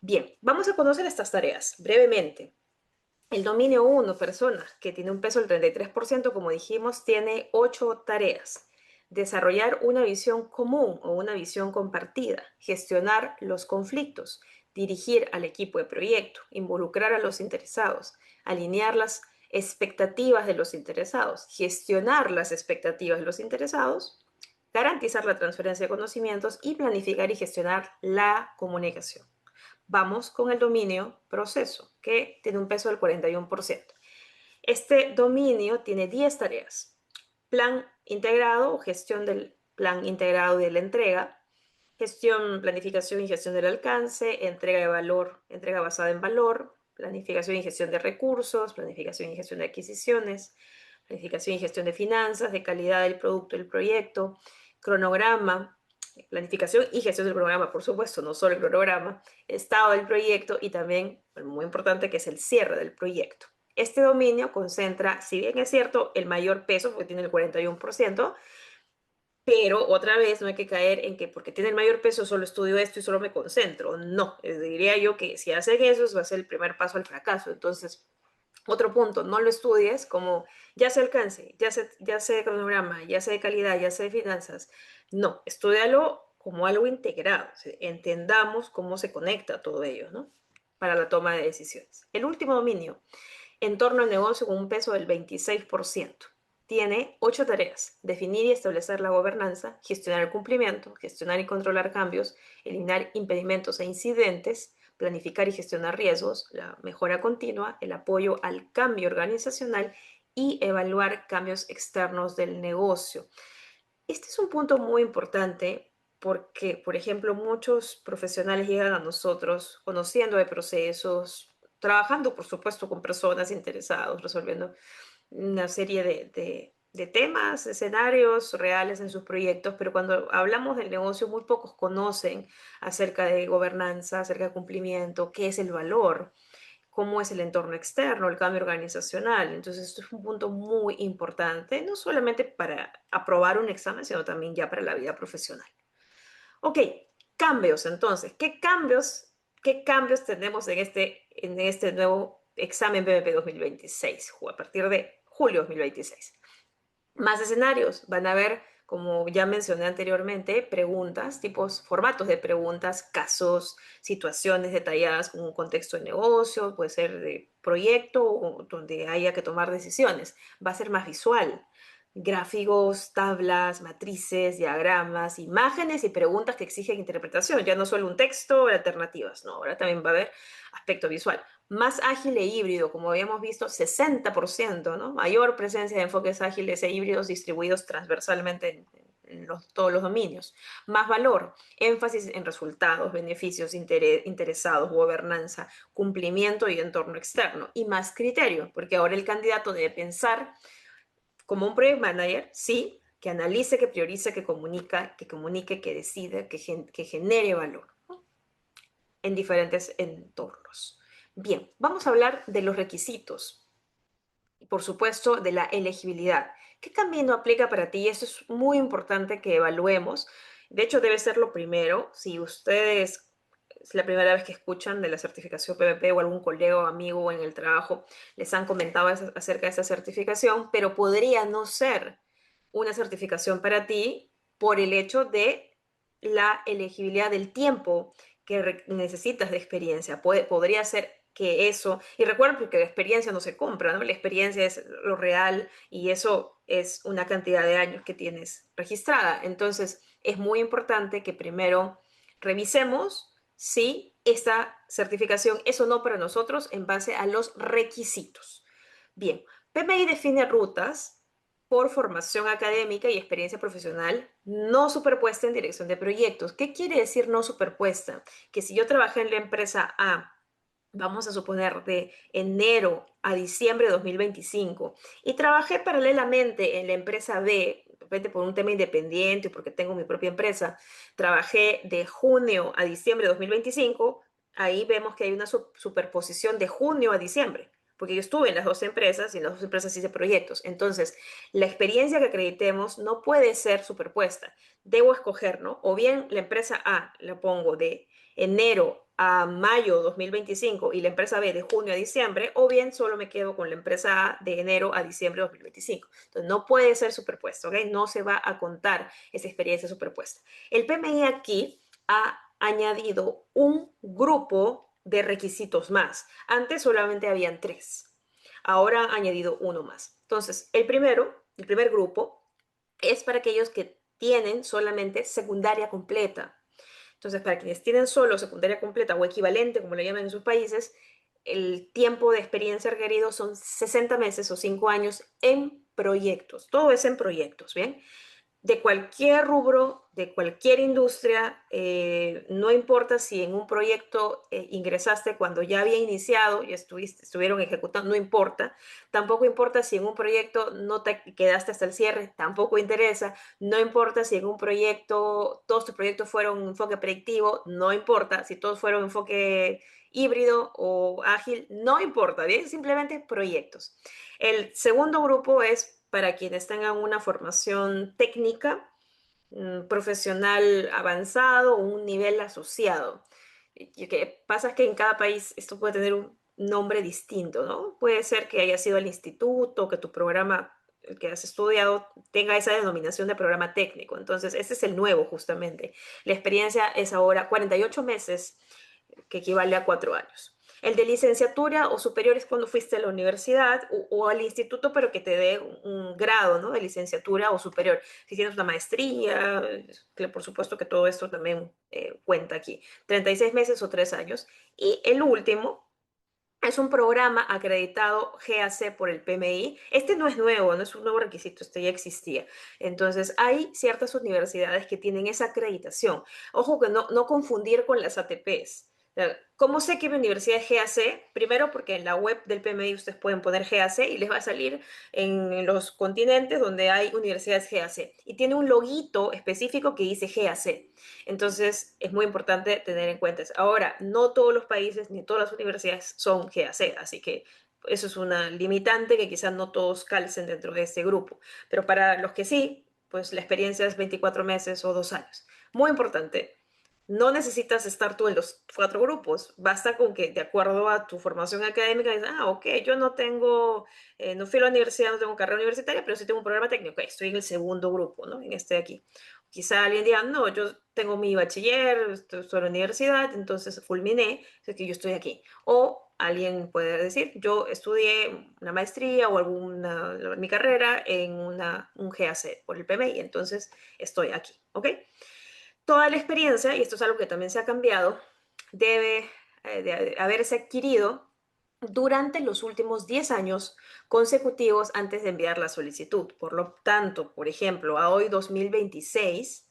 Bien, vamos a conocer estas tareas brevemente. El dominio 1, personas, que tiene un peso del 33%, como dijimos, tiene 8 tareas. Desarrollar una visión común o una visión compartida, gestionar los conflictos, dirigir al equipo de proyecto, involucrar a los interesados, alinear las expectativas de los interesados, gestionar las expectativas de los interesados, garantizar la transferencia de conocimientos y planificar y gestionar la comunicación. Vamos con el dominio proceso, que tiene un peso del 41%. Este dominio tiene 10 tareas. Plan integrado o gestión del plan integrado de la entrega, gestión, planificación y gestión del alcance, entrega de valor, entrega basada en valor, planificación y gestión de recursos, planificación y gestión de adquisiciones, planificación y gestión de finanzas, de calidad del producto del proyecto, cronograma, planificación y gestión del programa, por supuesto, no solo el cronograma, estado del proyecto y también, muy importante, que es el cierre del proyecto. Este dominio concentra, si bien es cierto, el mayor peso, porque tiene el 41%, pero otra vez no hay que caer en que porque tiene el mayor peso solo estudio esto y solo me concentro. No, diría yo que si hacen eso va a ser el primer paso al fracaso. Entonces, Otro punto, no lo estudies como ya sé alcance, ya sé de cronograma, ya sé de calidad, ya sé de finanzas. No, estúdialo como algo integrado. O sea, entendamos cómo se conecta todo ello, ¿no? Para la toma de decisiones. El último dominio, entorno al negocio con un peso del 26%. Tiene 8 tareas: definir y establecer la gobernanza, gestionar el cumplimiento, gestionar y controlar cambios, eliminar impedimentos e incidentes, planificar y gestionar riesgos, la mejora continua, el apoyo al cambio organizacional y evaluar cambios externos del negocio. Este es un punto muy importante porque, por ejemplo, muchos profesionales llegan a nosotros conociendo de procesos, trabajando, por supuesto, con personas interesadas, resolviendo una serie de temas, escenarios reales en sus proyectos, pero cuando hablamos del negocio, muy pocos conocen acerca de gobernanza, acerca de cumplimiento, qué es el valor, cómo es el entorno externo, el cambio organizacional. Entonces, esto es un punto muy importante, no solamente para aprobar un examen, sino también ya para la vida profesional. Ok, cambios entonces. Qué cambios tenemos en este nuevo examen BMP 2026, a partir de julio 2026? Más escenarios. Van a haber, como ya mencioné anteriormente, preguntas, tipos, formatos de preguntas, casos, situaciones detalladas con un contexto de negocio, puede ser de proyecto o donde haya que tomar decisiones. Va a ser más visual. Gráficos, tablas, matrices, diagramas, imágenes y preguntas que exigen interpretación. Ya no solo un texto o alternativas, no, ahora también va a haber aspecto visual. Más ágil e híbrido, como habíamos visto, 60%, ¿no? Mayor presencia de enfoques ágiles e híbridos distribuidos transversalmente en todos los dominios. Más valor, énfasis en resultados, beneficios, interesados, gobernanza, cumplimiento y entorno externo. Y más criterio, porque ahora el candidato debe pensar como un project manager, sí, que analice, que priorice, que comunique, que decida, que genere valor, ¿no? En diferentes entornos. Bien, vamos a hablar de los requisitos y por supuesto de la elegibilidad. ¿Qué camino aplica para ti? Eso es muy importante que evaluemos. De hecho, debe ser lo primero. Si ustedes es la primera vez que escuchan de la certificación PMP o algún colega o amigo en el trabajo les han comentado acerca de esta certificación, pero podría no ser una certificación para ti por el hecho de la elegibilidad del tiempo que necesitas de experiencia. Podría ser que eso, y recuerden que la experiencia no se compra, ¿no? La experiencia es lo real y eso es una cantidad de años que tienes registrada. Entonces, es muy importante que primero revisemos si esta certificación es o no para nosotros en base a los requisitos. Bien, PMI define rutas por formación académica y experiencia profesional no superpuesta en dirección de proyectos. ¿Qué quiere decir no superpuesta? Que si yo trabajé en la empresa A, vamos a suponer de enero a diciembre de 2025, y trabajé paralelamente en la empresa B, de repente por un tema independiente o porque tengo mi propia empresa, trabajé de junio a diciembre de 2025, ahí vemos que hay una superposición de junio a diciembre, porque yo estuve en las dos empresas y en las dos empresas hice proyectos. Entonces, la experiencia que acreditemos no puede ser superpuesta. Debo escoger, ¿no? O bien la empresa A la pongo de enero a mayo 2025 y la empresa B de junio a diciembre, o bien solo me quedo con la empresa A de enero a diciembre de 2025. Entonces, no puede ser superpuesto, ¿ok? No se va a contar esa experiencia superpuesta. El PMI aquí ha añadido un grupo de requisitos más. Antes solamente habían 3. Ahora ha añadido uno más. Entonces, el primer grupo, es para aquellos que tienen solamente secundaria completa. Entonces, para quienes tienen solo secundaria completa o equivalente, como lo llaman en sus países, el tiempo de experiencia requerido son 60 meses o 5 años en proyectos. Todo es en proyectos, ¿bien? De cualquier rubro, de cualquier industria, no importa si en un proyecto ingresaste cuando ya había iniciado y estuvieron ejecutando, no importa. Tampoco importa si en un proyecto no te quedaste hasta el cierre, tampoco interesa. No importa si en un proyecto, todos tus proyectos fueron enfoque predictivo, no importa. Si todos fueron enfoque híbrido o ágil, no importa, ¿bien? Simplemente proyectos. El segundo grupo es para quienes tengan una formación técnica, profesional avanzado o un nivel asociado. Y que pasa es que en cada país esto puede tener nombre distinto, ¿no? Puede ser que haya sido el instituto, que tu programa, el que has estudiado, tenga esa denominación de programa técnico. Entonces, este es el nuevo, justamente. La experiencia es ahora 48 meses, que equivale a 4 años. El de licenciatura o superior es cuando fuiste a la universidad o al instituto, pero que te dé un grado, ¿no? De licenciatura o superior. Si tienes una maestría, que por supuesto que todo esto también cuenta aquí. 36 meses o 3 años. Y el último es un programa acreditado GAC por el PMI. Este no es nuevo, no es un nuevo requisito, este ya existía. Entonces, hay ciertas universidades que tienen esa acreditación. Ojo que no confundir con las ATPs. ¿Cómo sé que mi universidad es GAC? Primero porque en la web del PMI ustedes pueden poner GAC y les va a salir en los continentes donde hay universidades GAC. Y tiene un loguito específico que dice GAC. Entonces, es muy importante tener en cuenta eso. Ahora, no todos los países ni todas las universidades son GAC, así que eso es una limitante que quizás no todos calcen dentro de este grupo. Pero para los que sí, pues la experiencia es 24 meses o 2 años. Muy importante. No necesitas estar tú en los 4 grupos, basta con que de acuerdo a tu formación académica, dices, ok, yo no tengo, no fui a la universidad, no tengo carrera universitaria, pero sí tengo un programa técnico, ok, estoy en el segundo grupo, ¿no? En este de aquí. Quizá alguien diga, no, yo tengo mi bachiller, estoy en la universidad, entonces fulminé, es que yo estoy aquí. O alguien puede decir, yo estudié una maestría o mi carrera en un GAC por el PMI, entonces estoy aquí, ¿ok? Toda la experiencia, y esto es algo que también se ha cambiado, debe de haberse adquirido durante los últimos 10 años consecutivos antes de enviar la solicitud. Por lo tanto, por ejemplo, a hoy 2026,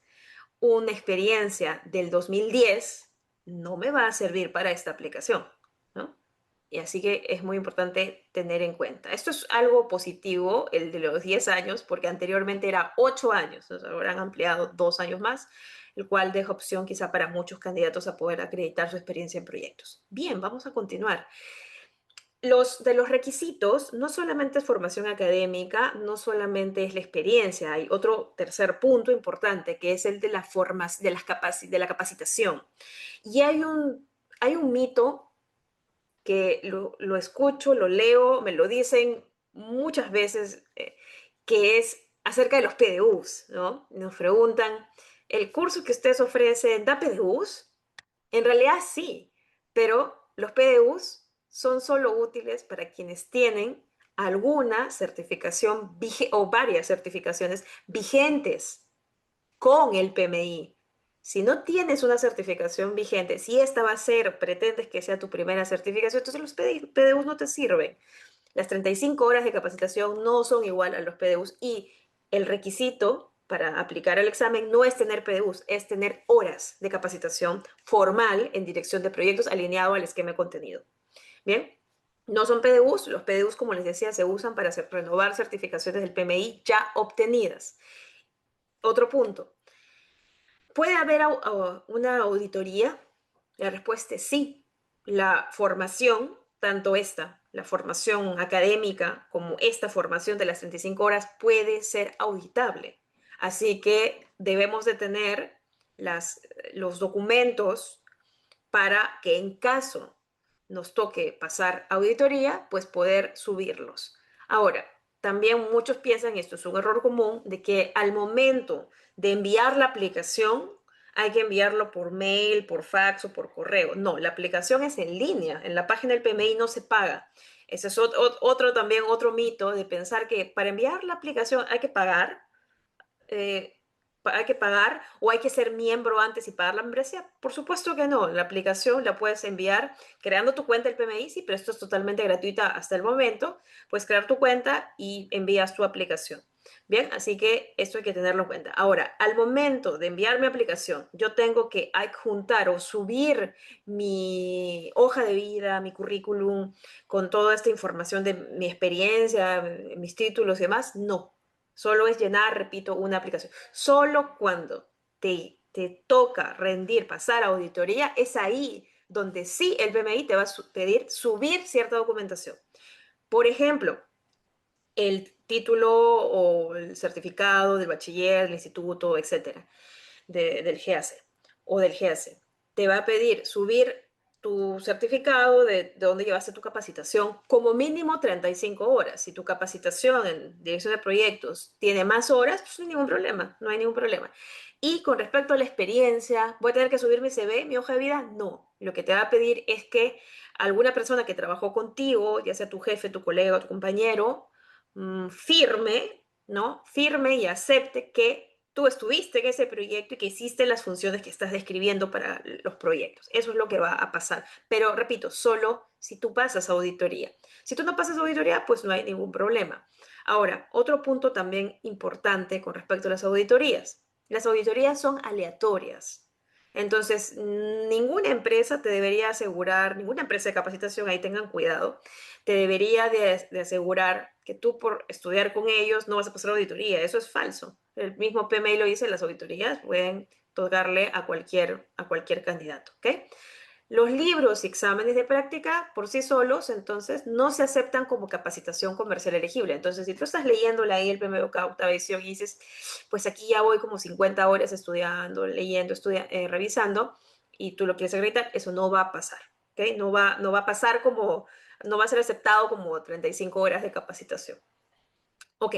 una experiencia del 2010 no me va a servir para esta aplicación, ¿no? Y así que es muy importante tener en cuenta. Esto es algo positivo, el de los 10 años, porque anteriormente era 8 años, o sea, ahora han ampliado 2 años más, el cual deja opción quizá para muchos candidatos a poder acreditar su experiencia en proyectos. Bien, vamos a continuar. De los requisitos, no solamente es formación académica, no solamente es la experiencia, hay otro tercer punto importante que es el de la de la capacitación. Y hay un mito que lo escucho, lo leo, me lo dicen muchas veces, que es acerca de los PDUs, ¿no? Nos preguntan, ¿el curso que ustedes ofrecen da PDUs? En realidad sí, pero los PDUs son solo útiles para quienes tienen alguna certificación o varias certificaciones vigentes con el PMI. Si no tienes una certificación vigente, si esta va a ser, pretendes que sea tu primera certificación, entonces los PDUs no te sirven. Las 35 horas de capacitación no son igual a los PDUs y el requisito para aplicar el examen no es tener PDUs, es tener horas de capacitación formal en dirección de proyectos alineado al esquema de contenido. Bien, no son PDUs, los PDUs, como les decía, se usan para renovar certificaciones del PMI ya obtenidas. Otro punto, ¿puede haber una auditoría? La respuesta es sí. La formación, tanto la formación académica, como esta formación de las 35 horas, puede ser auditable. Así que debemos de tener los documentos para que en caso nos toque pasar auditoría, pues poder subirlos. Ahora, también muchos piensan, y esto es un error común, de que al momento de enviar la aplicación hay que enviarlo por mail, por fax o por correo. No, la aplicación es en línea, en la página del PMI no se paga. Ese es otro mito de pensar que para enviar la aplicación eh, hay que pagar o hay que ser miembro antes y pagar la membresía. Por supuesto que no, la aplicación la puedes enviar creando tu cuenta del PMI, sí, pero esto es totalmente gratuita hasta el momento. Puedes crear tu cuenta y envías tu aplicación. Bien, así que esto hay que tenerlo en cuenta. Ahora, al momento de enviar mi aplicación, yo tengo que adjuntar o subir mi hoja de vida, mi currículum, con toda esta información de mi experiencia, mis títulos y demás. No, solo es llenar, repito, una aplicación. Solo cuando te toca rendir, pasar a auditoría, es ahí donde sí el PMI te va a pedir subir cierta documentación. Por ejemplo, el título o el certificado del bachiller, del instituto, etcétera, del GAC o del GAC. Te va a pedir subir tu certificado de dónde llevaste tu capacitación, como mínimo 35 horas. Si tu capacitación en dirección de proyectos tiene más horas, pues no hay ningún problema, no hay ningún problema. Y con respecto a la experiencia, ¿voy a tener que subir mi CV, mi hoja de vida? No. Lo que te va a pedir es que alguna persona que trabajó contigo, ya sea tu jefe, tu colega o tu compañero, firme, ¿no? Firme y acepte que tú estuviste en ese proyecto y que hiciste las funciones que estás describiendo para los proyectos. Eso es lo que va a pasar. Pero repito, solo si tú pasas auditoría. Si tú no pasas auditoría, pues no hay ningún problema. Ahora, otro punto también importante con respecto a las auditorías. Las auditorías son aleatorias. Entonces, ninguna empresa te debería asegurar, ninguna empresa de capacitación, ahí tengan cuidado, te debería de asegurar que tú por estudiar con ellos no vas a pasar auditoría. Eso es falso. El mismo PMI lo dice, las auditorías pueden tocarle a cualquier candidato. ¿Ok? Los libros y exámenes de práctica por sí solos, entonces, no se aceptan como capacitación comercial elegible. Entonces, si tú estás leyéndola ahí el PMBOK octava edición y dices, pues aquí ya voy como 50 horas estudiando, leyendo, revisando, y tú lo quieres acreditar, eso no va a pasar. ¿Ok? No va a pasar como, no va a ser aceptado como 35 horas de capacitación. Ok,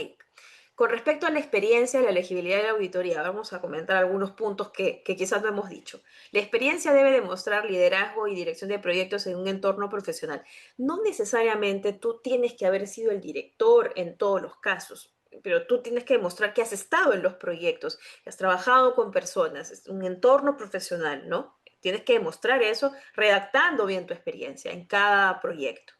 con respecto a la experiencia y la elegibilidad de la auditoría, vamos a comentar algunos puntos que quizás no hemos dicho. La experiencia debe demostrar liderazgo y dirección de proyectos en un entorno profesional. No necesariamente tú tienes que haber sido el director en todos los casos, pero tú tienes que demostrar que has estado en los proyectos, que has trabajado con personas, es un entorno profesional, ¿no? Tienes que demostrar eso redactando bien tu experiencia en cada proyecto.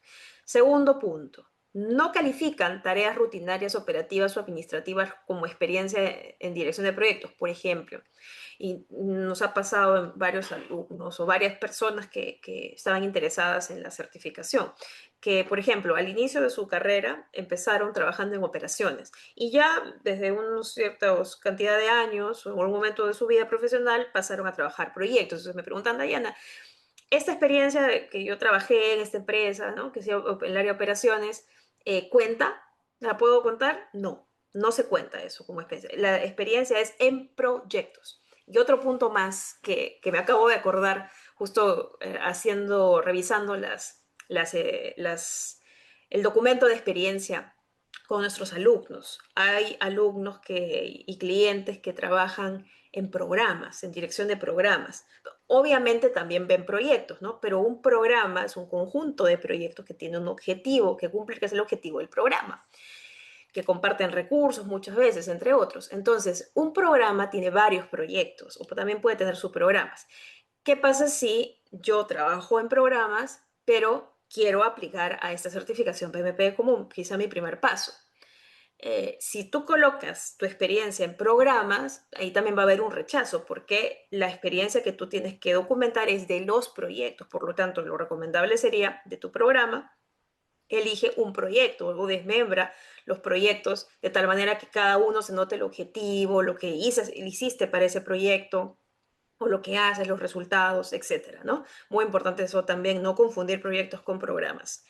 Segundo punto, no califican tareas rutinarias, operativas o administrativas como experiencia en dirección de proyectos, por ejemplo. Y nos ha pasado en varios alumnos o varias personas que estaban interesadas en la certificación, que, por ejemplo, al inicio de su carrera empezaron trabajando en operaciones y ya desde una cierta cantidad de años o en algún momento de su vida profesional pasaron a trabajar proyectos. Entonces me preguntan, Dayana, esta experiencia de que yo trabajé en esta empresa, ¿no? Que sea en el área de operaciones, ¿cuenta? ¿La puedo contar? No, no se cuenta eso como experiencia. La experiencia es en proyectos. Y otro punto más que me acabo de acordar justo revisando el documento de experiencia con nuestros alumnos. Hay alumnos y clientes que trabajan en programas, en dirección de programas. Obviamente también ven proyectos, ¿no? Pero un programa es un conjunto de proyectos que tiene un objetivo, que cumple, que es el objetivo del programa, que comparten recursos muchas veces, entre otros. Entonces, un programa tiene varios proyectos o también puede tener subprogramas. ¿Qué pasa si yo trabajo en programas, pero quiero aplicar a esta certificación PMP como quizá mi primer paso? Si tú colocas tu experiencia en programas, ahí también va a haber un rechazo, porque la experiencia que tú tienes que documentar es de los proyectos. Por lo tanto, lo recomendable sería de tu programa, elige un proyecto o desmembra los proyectos de tal manera que cada uno se note el objetivo, lo que hiciste para ese proyecto o lo que haces, los resultados, etcétera, ¿no? Muy importante eso también, no confundir proyectos con programas.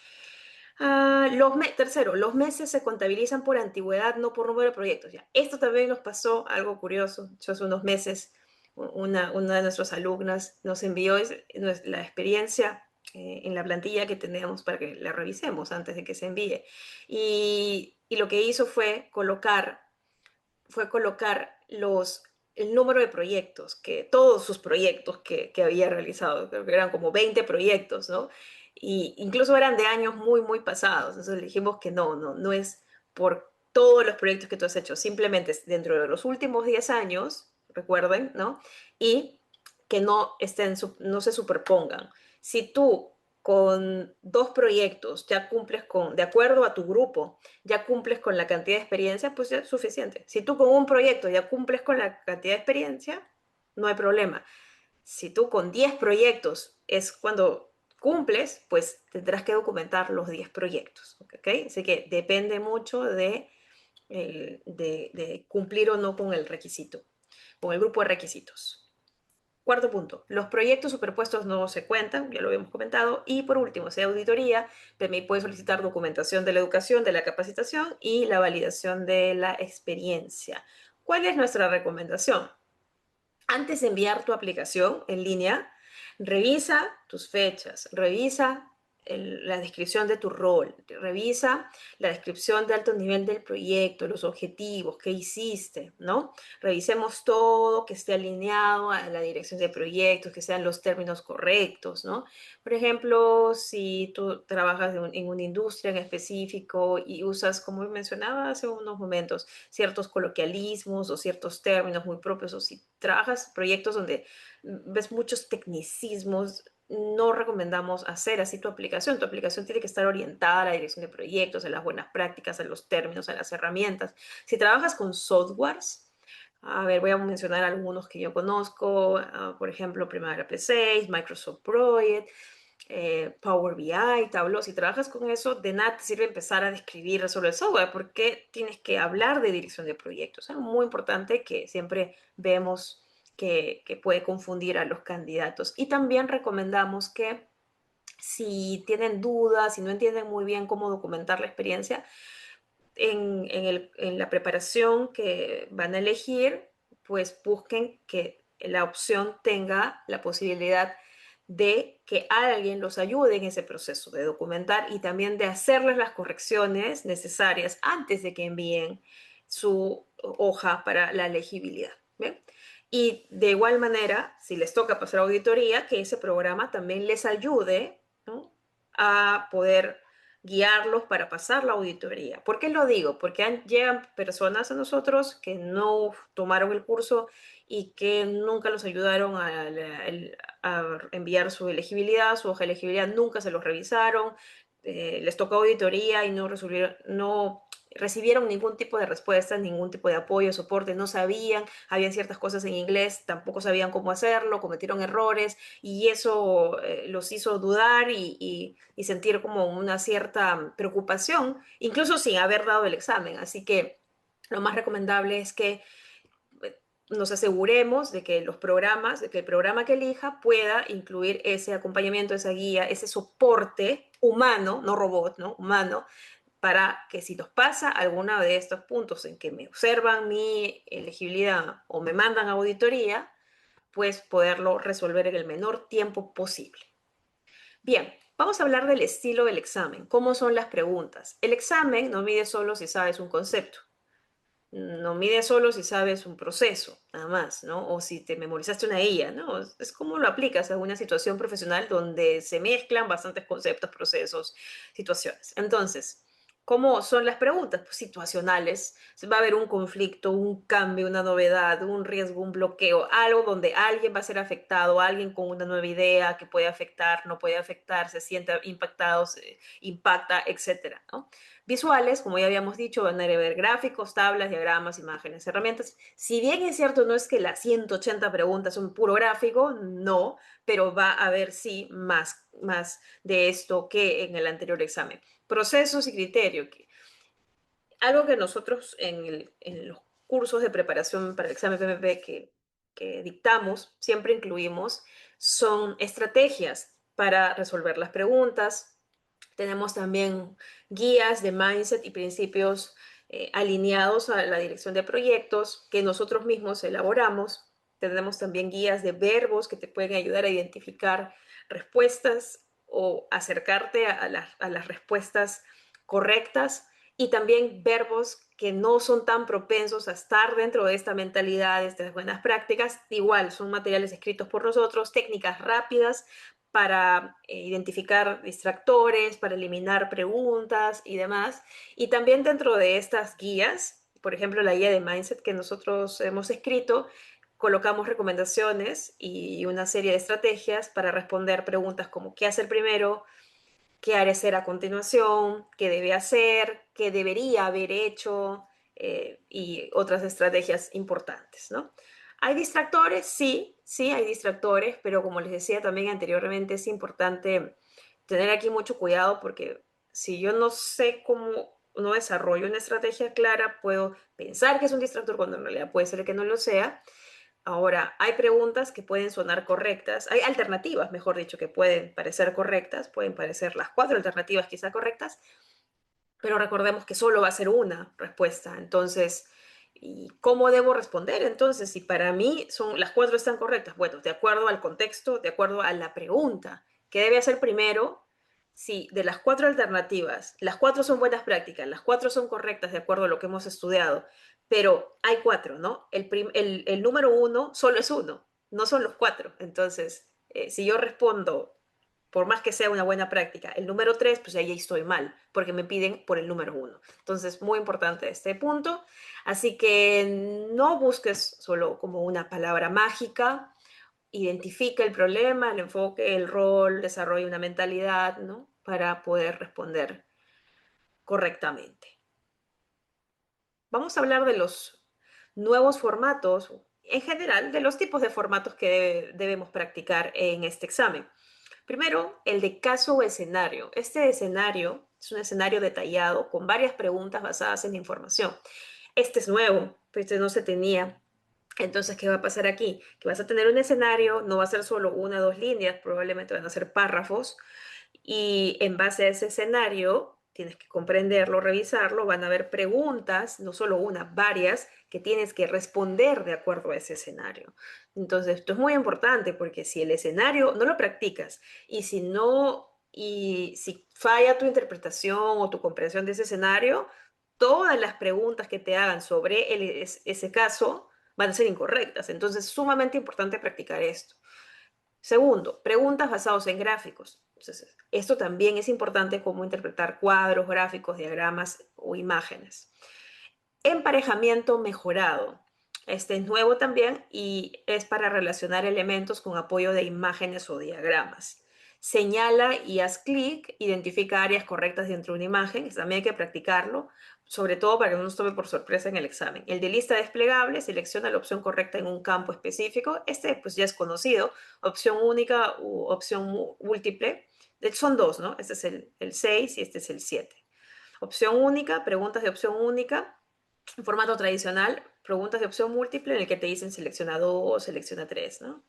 Tercero, los meses se contabilizan por antigüedad, no por número de proyectos. Ya. Esto también nos pasó algo curioso. Yo hace unos meses, una de nuestras alumnas nos envió la experiencia en la plantilla que tenemos para que la revisemos antes de que se envíe. Y lo que hizo fue colocar el número de proyectos, todos sus proyectos que había realizado, creo que eran como 20 proyectos, ¿no? Y incluso eran de años muy, muy pasados. Entonces le dijimos que no es por todos los proyectos que tú has hecho, simplemente es dentro de los últimos 10 años, recuerden, ¿no? Y que no se superpongan. Si tú con 2 proyectos ya cumples de acuerdo a tu grupo, ya cumples con la cantidad de experiencia, pues ya es suficiente. Si tú con un proyecto ya cumples con la cantidad de experiencia, no hay problema. Si tú con 10 proyectos es cuando cumples, pues tendrás que documentar los 10 proyectos. ¿Ok? Así que depende mucho de cumplir o no con el requisito, con el grupo de requisitos. Cuarto punto, los proyectos superpuestos no se cuentan, ya lo habíamos comentado. Y por último, si hay auditoría, PMI puede solicitar documentación de la educación, de la capacitación y la validación de la experiencia. ¿Cuál es nuestra recomendación? Antes de enviar tu aplicación en línea, Revisa tus fechas, revisa la descripción de tu rol, revisa la descripción de alto nivel del proyecto, los objetivos, qué hiciste, ¿no? Revisemos todo, que esté alineado a la dirección de proyectos, que sean los términos correctos, ¿no? Por ejemplo, si tú trabajas en una industria en específico y usas, como mencionaba hace unos momentos, ciertos coloquialismos o ciertos términos muy propios, o si trabajas proyectos donde ves muchos tecnicismos, no recomendamos hacer así tu aplicación. Tu aplicación tiene que estar orientada a la dirección de proyectos, a las buenas prácticas, a los términos, a las herramientas. Si trabajas con softwares, a ver, voy a mencionar algunos que yo conozco, por ejemplo, Primavera P6, Microsoft Project, Power BI, Tableau. Si trabajas con eso, de nada te sirve empezar a describir sobre el software, porque tienes que hablar de dirección de proyectos. Es algo muy importante que siempre vemos que puede confundir a los candidatos. Y también recomendamos que si tienen dudas, si no entienden muy bien cómo documentar la experiencia, en la preparación que van a elegir, pues busquen que la opción tenga la posibilidad de que alguien los ayude en ese proceso de documentar y también de hacerles las correcciones necesarias antes de que envíen su hoja para la elegibilidad. ¿Bien? Y de igual manera, si les toca pasar auditoría, que ese programa también les ayude, ¿no?, a poder guiarlos para pasar la auditoría. ¿Por qué lo digo? Porque llegan personas a nosotros que no tomaron el curso y que nunca los ayudaron a enviar su elegibilidad, su hoja de elegibilidad, nunca se los revisaron, les tocó auditoría y no recibieron ningún tipo de respuesta, ningún tipo de apoyo, soporte, no sabían, habían ciertas cosas en inglés, tampoco sabían cómo hacerlo, cometieron errores y eso los hizo dudar y sentir como una cierta preocupación, incluso sin haber dado el examen. Así que lo más recomendable es que nos aseguremos de que de que el programa que elija pueda incluir ese acompañamiento, esa guía, ese soporte humano, no robot, ¿no? Humano, para que si nos pasa alguno de estos puntos en que me observan mi elegibilidad o me mandan a auditoría, pues poderlo resolver en el menor tiempo posible. Bien, vamos a hablar del estilo del examen, cómo son las preguntas. El examen no mide solo si sabes un concepto, no mide solo si sabes un proceso, nada más, ¿no? O si te memorizaste una guía, ¿no? Es como lo aplicas a una situación profesional donde se mezclan bastantes conceptos, procesos, situaciones. Entonces, ¿cómo son las preguntas? Pues situacionales. Va a haber un conflicto, un cambio, una novedad, un riesgo, un bloqueo, algo donde alguien va a ser afectado, alguien con una nueva idea que puede afectar, no puede afectar, se siente impactado, se impacta, etcétera, ¿no? Visuales, como ya habíamos dicho, van a ver gráficos, tablas, diagramas, imágenes, herramientas. Si bien es cierto, no es que las 180 preguntas son puro gráfico, no, pero va a haber sí más de esto que en el anterior examen. Procesos y criterio. Algo que nosotros en los cursos de preparación para el examen PMP que dictamos, siempre incluimos, son estrategias para resolver las preguntas. Tenemos también guías de mindset y principios alineados a la dirección de proyectos que nosotros mismos elaboramos. Tenemos también guías de verbos que te pueden ayudar a identificar respuestas o acercarte a las respuestas correctas, y también verbos que no son tan propensos a estar dentro de esta mentalidad, de estas buenas prácticas. Igual son materiales escritos por nosotros, técnicas rápidas para identificar distractores, para eliminar preguntas y demás. Y también dentro de estas guías, por ejemplo, la guía de Mindset que nosotros hemos escrito, colocamos recomendaciones y una serie de estrategias para responder preguntas como ¿qué hacer primero?, qué haré hacer a continuación, qué debe hacer, qué debería haber hecho, y otras estrategias importantes, ¿no? ¿Hay distractores? Sí, sí, hay distractores, pero como les decía también anteriormente, es importante tener aquí mucho cuidado porque si yo no sé cómo no desarrollo una estrategia clara, puedo pensar que es un distractor cuando en realidad puede ser que no lo sea. Ahora, hay preguntas que pueden sonar correctas, hay alternativas, mejor dicho, que pueden parecer correctas, pueden parecer las 4 alternativas quizá correctas, pero recordemos que solo va a ser una respuesta. Entonces, ¿Y cómo debo responder? Entonces, si para mí las cuatro están correctas, bueno, de acuerdo al contexto, de acuerdo a la pregunta, ¿qué debe hacer primero? Si de las cuatro alternativas, las cuatro son buenas prácticas, las cuatro son correctas de acuerdo a lo que hemos estudiado, pero hay cuatro, ¿no? El número uno solo es uno, no son los cuatro. Entonces, si yo respondo por más que sea una buena práctica, el número 3, pues ahí estoy mal, porque me piden por el número 1. Entonces, muy importante este punto. Así que no busques solo como una palabra mágica, identifica el problema, el enfoque, el rol, desarrolla una mentalidad, ¿no? Para poder responder correctamente. Vamos a hablar de los nuevos formatos, en general, de los tipos de formatos que debemos practicar en este examen. Primero, el de caso o escenario. Este escenario es un escenario detallado con varias preguntas basadas en información. Este es nuevo, pero este no se tenía. Entonces, ¿qué va a pasar aquí? Que vas a tener un escenario, no va a ser solo una o dos líneas, probablemente van a ser párrafos, y en base a ese escenario tienes que comprenderlo, revisarlo, van a haber preguntas, no solo una, varias, que tienes que responder de acuerdo a ese escenario. Entonces, esto es muy importante porque si el escenario no lo practicas y si no, y si falla tu interpretación o tu comprensión de ese escenario, todas las preguntas que te hagan sobre ese caso van a ser incorrectas. Entonces, es sumamente importante practicar esto. Segundo, preguntas basadas en gráficos. Entonces, esto también es importante, como interpretar cuadros, gráficos, diagramas o imágenes. Emparejamiento mejorado. Este es nuevo también y es para relacionar elementos con apoyo de imágenes o diagramas. Señala y haz clic, identifica áreas correctas dentro de una imagen, también hay que practicarlo, sobre todo para que no nos tome por sorpresa en el examen. El de lista desplegable, selecciona la opción correcta en un campo específico, este pues ya es conocido, opción única u opción múltiple, de hecho son dos, ¿no? Este es el 6 y este es el 7. Opción única, preguntas de opción única, en formato tradicional, preguntas de opción múltiple en el que te dicen selecciona 2, selecciona 3, ¿no?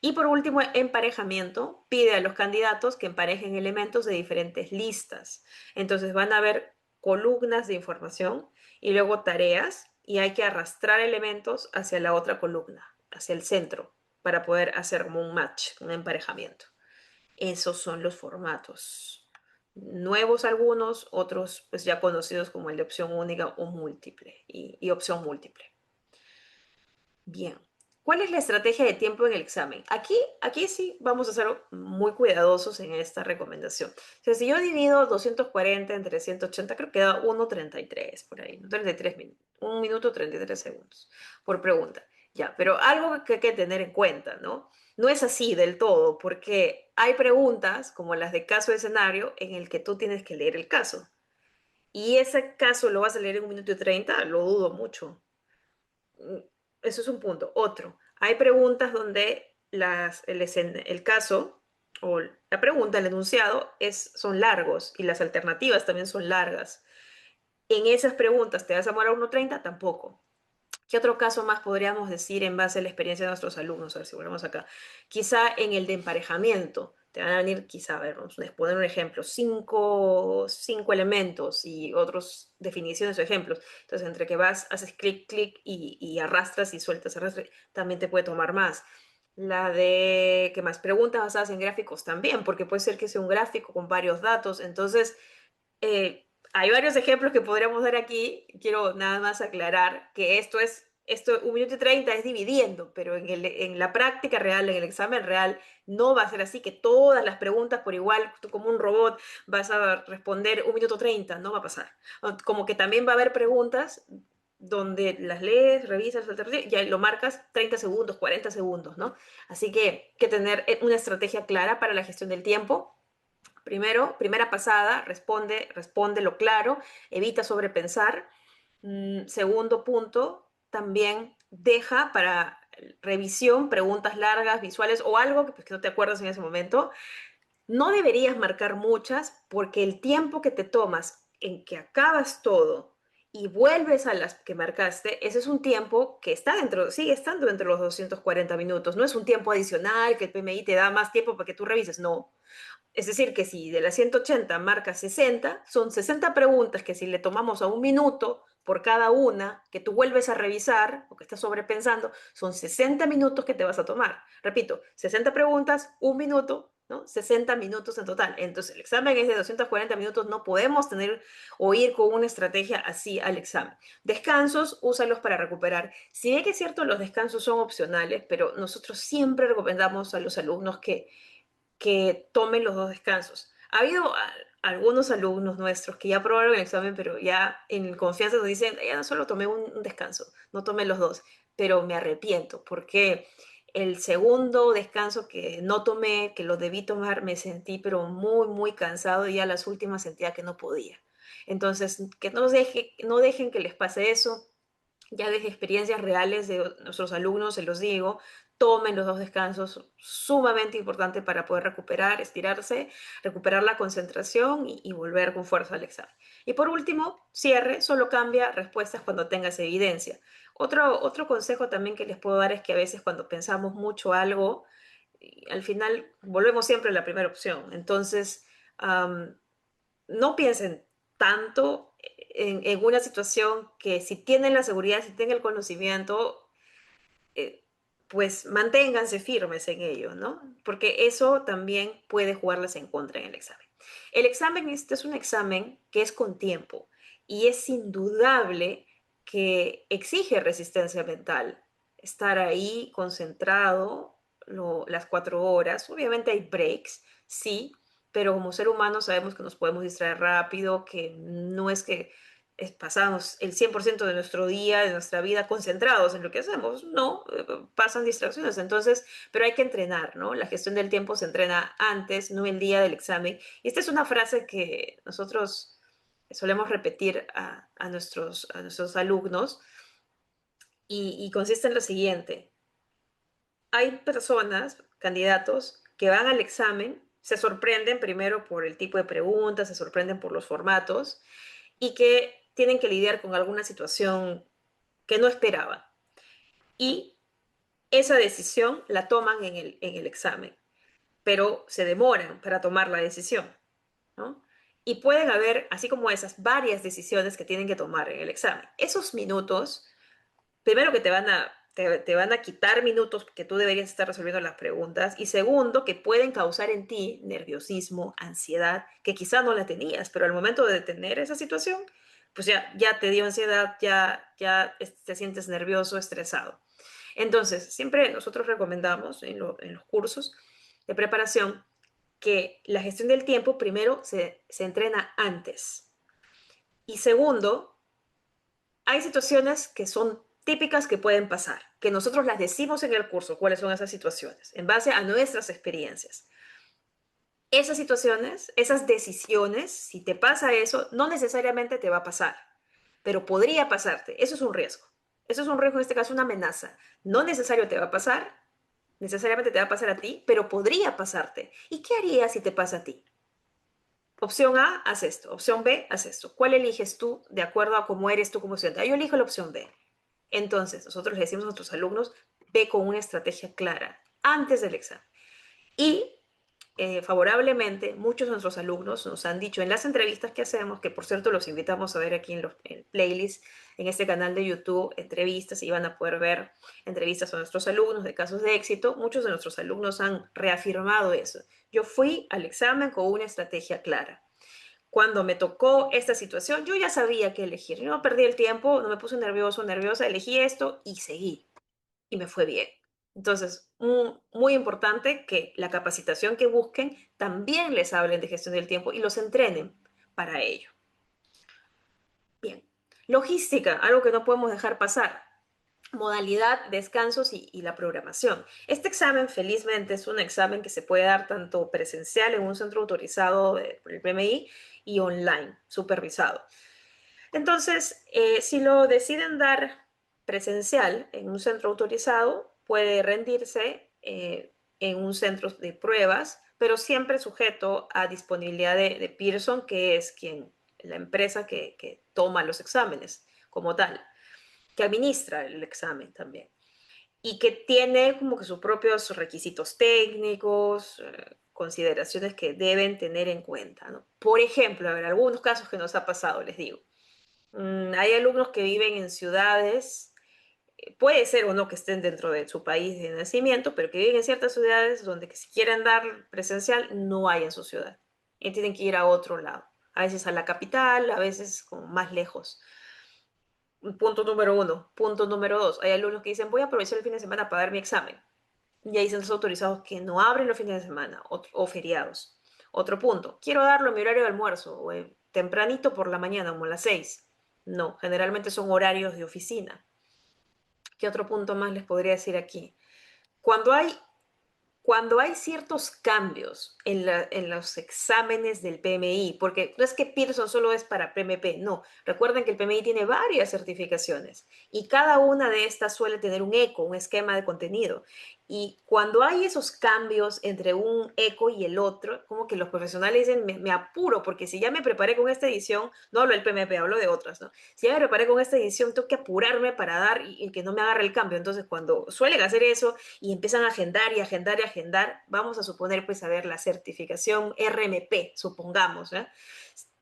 Y por último, emparejamiento, pide a los candidatos que emparejen elementos de diferentes listas. Entonces van a haber columnas de información y luego tareas y hay que arrastrar elementos hacia la otra columna, hacia el centro, para poder hacer como un match, un emparejamiento. Esos son los formatos. Nuevos algunos, otros pues ya conocidos como el de opción única o múltiple y opción múltiple. Bien. ¿Cuál es la estrategia de tiempo en el examen? Aquí sí vamos a ser muy cuidadosos en esta recomendación. O sea, si yo divido 240 entre 180, creo que da 1,33 por ahí, 33 minutos, 1 minuto 33 segundos por pregunta. Ya, pero algo que hay que tener en cuenta, ¿no? No es así del todo, porque hay preguntas, como las de caso de escenario, en el que tú tienes que leer el caso. Y ese caso lo vas a leer en 1 minuto y 30, lo dudo mucho. Eso es un punto. Otro, hay preguntas donde el caso o la pregunta, el enunciado, son largos y las alternativas también son largas. En esas preguntas, ¿te vas a demorar 1,30? Tampoco. ¿Qué otro caso más podríamos decir en base a la experiencia de nuestros alumnos? A ver si volvemos acá. Quizá en el de emparejamiento, te van a venir, quizá, a ver, vamos a poner un ejemplo, cinco elementos y otras definiciones o ejemplos. Entonces, entre que haces clic, clic y arrastras y sueltas, arrastras, también te puede tomar más. La de, ¿qué más? Preguntas basadas en gráficos también, porque puede ser que sea un gráfico con varios datos. Entonces, hay varios ejemplos que podríamos dar aquí. Quiero nada más aclarar que esto 1 minuto y 30 es dividiendo, pero en la práctica real, en el examen real, no va a ser así que todas las preguntas por igual, tú como un robot vas a responder 1 minuto 30, no va a pasar. Como que también va a haber preguntas donde las lees, revisas, ya lo marcas 30 segundos, 40 segundos, ¿no? Así que hay que tener una estrategia clara para la gestión del tiempo. Primero, primera pasada, responde lo claro, evita sobrepensar. Segundo punto, también deja para revisión preguntas largas, visuales o algo que, pues, que no te acuerdas en ese momento. No deberías marcar muchas porque el tiempo que te tomas en que acabas todo y vuelves a las que marcaste, ese es un tiempo que sigue estando dentro de los 240 minutos. No es un tiempo adicional que el PMI te da más tiempo para que tú revises, no. Es decir, que si de las 180 marca 60, son 60 preguntas que si le tomamos a un minuto por cada una, que tú vuelves a revisar o que estás sobrepensando, son 60 minutos que te vas a tomar. Repito, 60 preguntas, un minuto, ¿no? 60 minutos en total. Entonces, el examen es de 240 minutos, no podemos tener o ir con una estrategia así al examen. Descansos, úsalos para recuperar. Si bien que es cierto, los descansos son opcionales, pero nosotros siempre recomendamos a los alumnos que tomen los dos descansos. Ha habido algunos alumnos nuestros que ya aprobaron el examen, pero ya en confianza nos dicen, ya no solo tomé un descanso, no tomé los dos, pero me arrepiento porque el segundo descanso que no tomé, que lo debí tomar, me sentí pero muy, muy cansado y ya las últimas sentía que no podía. Entonces, que no dejen que les pase eso, ya desde experiencias reales de nuestros alumnos, se los digo, tomen los dos descansos, sumamente importante para poder recuperar, estirarse, recuperar la concentración y volver con fuerza al examen. Y por último, cierre, solo cambia respuestas cuando tengas evidencia. Otro consejo también que les puedo dar es que a veces cuando pensamos mucho algo, al final volvemos siempre a la primera opción. Entonces, um, no piensen tanto en una situación que si tienen la seguridad, si tienen el conocimiento, eh, pues manténganse firmes en ello, ¿no? Porque eso también puede jugarles en contra en el examen. El examen este es un examen que es con tiempo y es indudable que exige resistencia mental, estar ahí concentrado las 4 horas. Obviamente hay breaks, sí, pero como ser humano sabemos que nos podemos distraer rápido, que no es que pasamos el 100% de nuestro día, de nuestra vida concentrados en lo que hacemos, no, pasan distracciones, entonces, pero hay que entrenar, ¿no? La gestión del tiempo se entrena antes, no el día del examen. Y esta es una frase que nosotros solemos repetir a nuestros alumnos y consiste en lo siguiente. Hay personas, candidatos, que van al examen, se sorprenden primero por el tipo de preguntas, se sorprenden por los formatos y que tienen que lidiar con alguna situación que no esperaban. Y esa decisión la toman en el examen, pero se demoran para tomar la decisión, ¿no? Y pueden haber, así como esas, varias decisiones que tienen que tomar en el examen. Esos minutos, primero que te van a quitar minutos que tú deberías estar resolviendo las preguntas y segundo que pueden causar en ti nerviosismo, ansiedad, que quizá no la tenías, pero al momento de tener esa situación, pues ya te dio ansiedad, ya te sientes nervioso, estresado. Entonces, siempre nosotros recomendamos en los cursos de preparación que la gestión del tiempo primero se entrena antes y segundo, hay situaciones que son típicas que pueden pasar, que nosotros las decimos en el curso, cuáles son esas situaciones, en base a nuestras experiencias. Esas situaciones, esas decisiones, si te pasa eso, no necesariamente te va a pasar, pero podría pasarte. Eso es un riesgo. Eso es un riesgo, en este caso, una amenaza. No necesario te va a pasar, necesariamente te va a pasar a ti, pero podría pasarte. ¿Y qué harías si te pasa a ti? Opción A, haz esto. Opción B, haz esto. ¿Cuál eliges tú de acuerdo a cómo eres tú como estudiante? Ah, yo elijo la opción B. Entonces, nosotros le decimos a nuestros alumnos, ve con una estrategia clara antes del examen. Y favorablemente, muchos de nuestros alumnos nos han dicho en las entrevistas que hacemos, que por cierto los invitamos a ver aquí en playlist, en este canal de YouTube, entrevistas, y van a poder ver entrevistas a nuestros alumnos de casos de éxito. Muchos de nuestros alumnos han reafirmado eso. Yo fui al examen con una estrategia clara. Cuando me tocó esta situación, yo ya sabía qué elegir. Yo no perdí el tiempo, no me puse nervioso, nerviosa, elegí esto y seguí. Y me fue bien. Entonces, muy importante que la capacitación que busquen también les hablen de gestión del tiempo y los entrenen para ello. Bien. Logística, algo que no podemos dejar pasar. Modalidad, descansos y la programación. Este examen, felizmente, es un examen que se puede dar tanto presencial en un centro autorizado por el PMI y online, supervisado. Entonces, si lo deciden dar presencial en un centro autorizado, puede rendirse en un centro de pruebas, pero siempre sujeto a disponibilidad de Pearson, que es la empresa que toma los exámenes como tal, que administra el examen también. y que tiene como que sus propios requisitos técnicos, consideraciones que deben tener en cuenta, ¿no? Por ejemplo, a ver, algunos casos que nos ha pasado, les digo. Hay alumnos que viven en ciudades, puede ser o no que estén dentro de su país de nacimiento, pero que viven en ciertas ciudades donde que si quieren dar presencial no hay en su ciudad. Y tienen que ir a otro lado. A veces a la capital, a veces como más lejos. Punto número uno. Punto número dos. Hay alumnos que dicen, voy a aprovechar el fin de semana para dar mi examen. Y hay centros autorizados que no abren los fines de semana o feriados. Otro punto. Quiero darlo en mi horario de almuerzo o tempranito por la mañana, como a las 6. No, generalmente son horarios de oficina. ¿Qué otro punto más les podría decir aquí? Cuando hay cuando hay ciertos cambios en los exámenes del PMI, porque no es que Pearson solo es para PMP, no. Recuerden que el PMI tiene varias certificaciones y cada una de estas suele tener un eco, un esquema de contenido. Y cuando hay esos cambios entre un eco y el otro, como que los profesionales dicen, me apuro, porque si ya me preparé con esta edición, no hablo del PMP, hablo de otras, ¿no? Si ya me preparé con esta edición, tengo que apurarme para dar y que no me agarre el cambio. Entonces, cuando suelen hacer eso, y empiezan a agendar y agendar y agendar, vamos a suponer, pues, a ver, la certificación RMP, supongamos, ¿eh?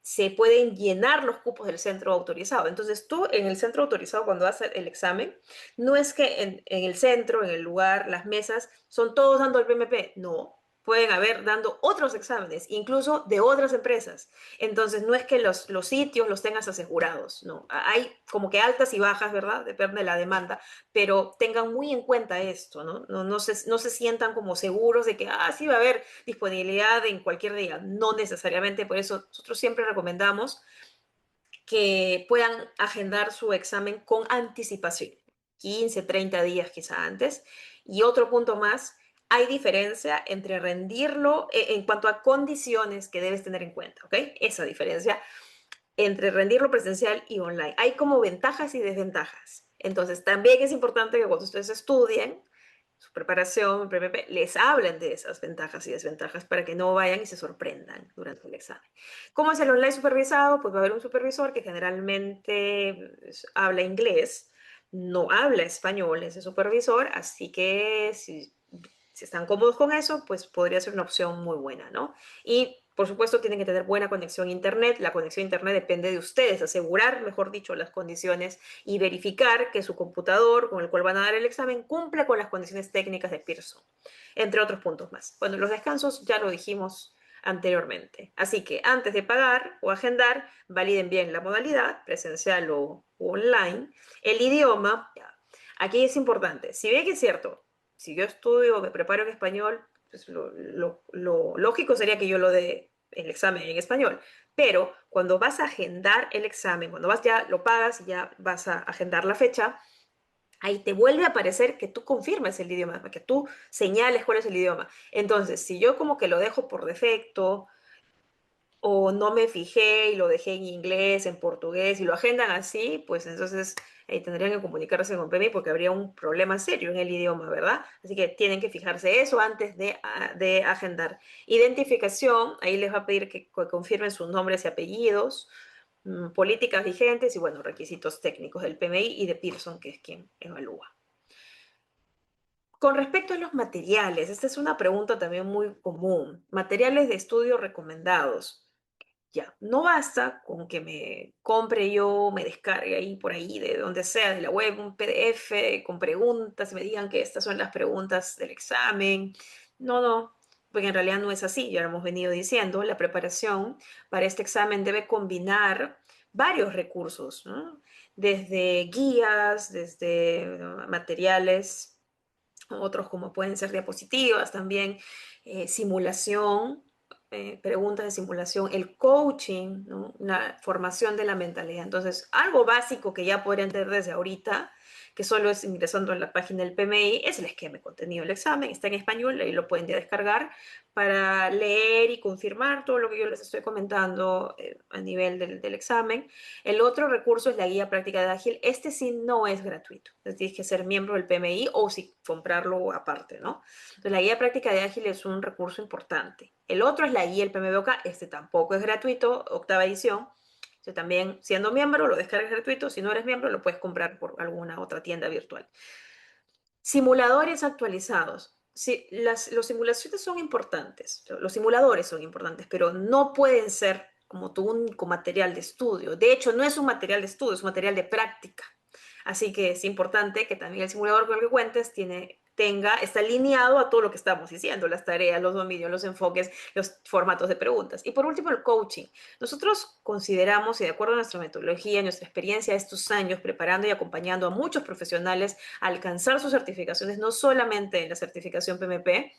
Se pueden llenar los cupos del centro autorizado. Entonces, tú en el centro autorizado, cuando haces el examen, no es que en el centro, en el lugar, las mesas, son todos dando el PMP. No, pueden haber dando otros exámenes, incluso de otras empresas. Entonces, no es que los sitios los tengas asegurados, no. Hay como que altas y bajas, ¿verdad? Depende de la demanda, pero tengan muy en cuenta esto, ¿no? No se sientan como seguros de que, sí va a haber disponibilidad en cualquier día. No necesariamente, por eso nosotros siempre recomendamos que puedan agendar su examen con anticipación, 15, 30 días quizá antes. Y otro punto más, hay diferencia entre rendirlo en cuanto a condiciones que debes tener en cuenta, ¿ok? Esa diferencia entre rendirlo presencial y online. Hay como ventajas y desventajas. Entonces, también es importante que cuando ustedes estudien su preparación, PPP, les hablen de esas ventajas y desventajas para que no vayan y se sorprendan durante el examen. ¿Cómo es el online supervisado? Pues va a haber un supervisor que generalmente habla inglés, no habla español ese supervisor, así que si están cómodos con eso, pues podría ser una opción muy buena, ¿no? Y por supuesto tienen que tener buena conexión a internet. La conexión a internet depende de ustedes, asegurar, mejor dicho, las condiciones y verificar que su computador con el cual van a dar el examen cumple con las condiciones técnicas de Pearson, entre otros puntos más. Bueno, los descansos ya lo dijimos anteriormente. Así que antes de pagar o agendar, validen bien la modalidad, presencial o online, el idioma. Aquí es importante, si bien que es cierto, si yo estudio, me preparo en español, pues lo lógico sería que yo lo dé el examen en español. Pero cuando vas a agendar el examen, cuando vas ya lo pagas y ya vas a agendar la fecha, ahí te vuelve a aparecer que tú confirmes el idioma, que tú señales cuál es el idioma. Entonces, si yo como que lo dejo por defecto, o no me fijé y lo dejé en inglés, en portugués y lo agendan así, pues entonces tendrían que comunicarse con PMI porque habría un problema serio en el idioma, ¿verdad? Así que tienen que fijarse eso antes de agendar. Identificación, ahí les va a pedir que confirmen sus nombres y apellidos, políticas vigentes y, bueno, requisitos técnicos del PMI y de Pearson, que es quien evalúa. Con respecto a los materiales, esta es una pregunta también muy común. Materiales de estudio recomendados. Ya, no basta con que me compre yo, me descargue ahí por ahí, de donde sea, de la web, un PDF con preguntas y me digan que estas son las preguntas del examen. No, no, porque en realidad no es así, ya lo hemos venido diciendo. La preparación para este examen debe combinar varios recursos, ¿no? Desde guías, desde materiales, otros como pueden ser diapositivas también, simulación, preguntas de simulación, el coaching, ¿no? La formación de la mentalidad. Entonces, algo básico que ya podrían tener desde ahorita, que solo es ingresando a la página del PMI, es el esquema de contenido del examen, está en español, ahí lo pueden ya descargar para leer y confirmar todo lo que yo les estoy comentando a nivel del examen. El otro recurso es la guía práctica de Ágil. Este sí no es gratuito. Entonces tienes que ser miembro del PMI o si comprarlo aparte, ¿no? Entonces la guía práctica de Ágil es un recurso importante. El otro es la guía del PMBOK. Este tampoco es gratuito, octava edición. Entonces también siendo miembro lo descargas gratuito. Si no eres miembro lo puedes comprar por alguna otra tienda virtual. Simuladores actualizados. Sí, los simulaciones son importantes, los simuladores son importantes, pero no pueden ser como tu único material de estudio. De hecho, no es un material de estudio, es un material de práctica. Así que es importante que también el simulador con el que cuentes está alineado a todo lo que estamos diciendo, las tareas, los dominios, los enfoques, los formatos de preguntas. Y por último, el coaching. Nosotros consideramos, y de acuerdo a nuestra metodología, nuestra experiencia de estos años preparando y acompañando a muchos profesionales a alcanzar sus certificaciones, no solamente en la certificación PMP,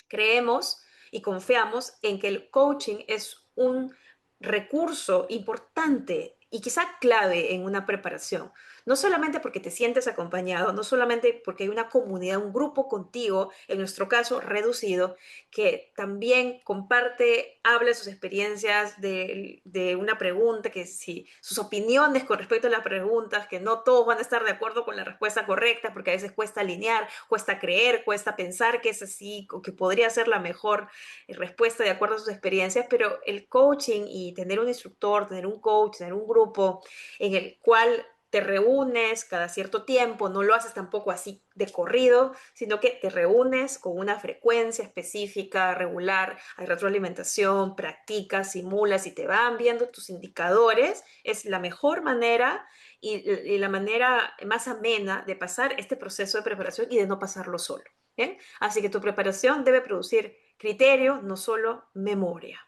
creemos y confiamos en que el coaching es un recurso importante y quizá clave en una preparación. No solamente porque te sientes acompañado, no solamente porque hay una comunidad, un grupo contigo, en nuestro caso reducido, que también comparte, habla de sus experiencias, de una pregunta, que si sus opiniones con respecto a las preguntas, que no todos van a estar de acuerdo con la respuesta correcta, porque a veces cuesta alinear, cuesta creer, cuesta pensar que es así, o que podría ser la mejor respuesta de acuerdo a sus experiencias, pero el coaching y tener un instructor, tener un coach, tener un grupo en el cual te reúnes cada cierto tiempo, no lo haces tampoco así de corrido, sino que te reúnes con una frecuencia específica, regular, hay retroalimentación, practicas, simulas y te van viendo tus indicadores, es la mejor manera y la manera más amena de pasar este proceso de preparación y de no pasarlo solo. ¿Bien? Así que tu preparación debe producir criterio, no solo memoria,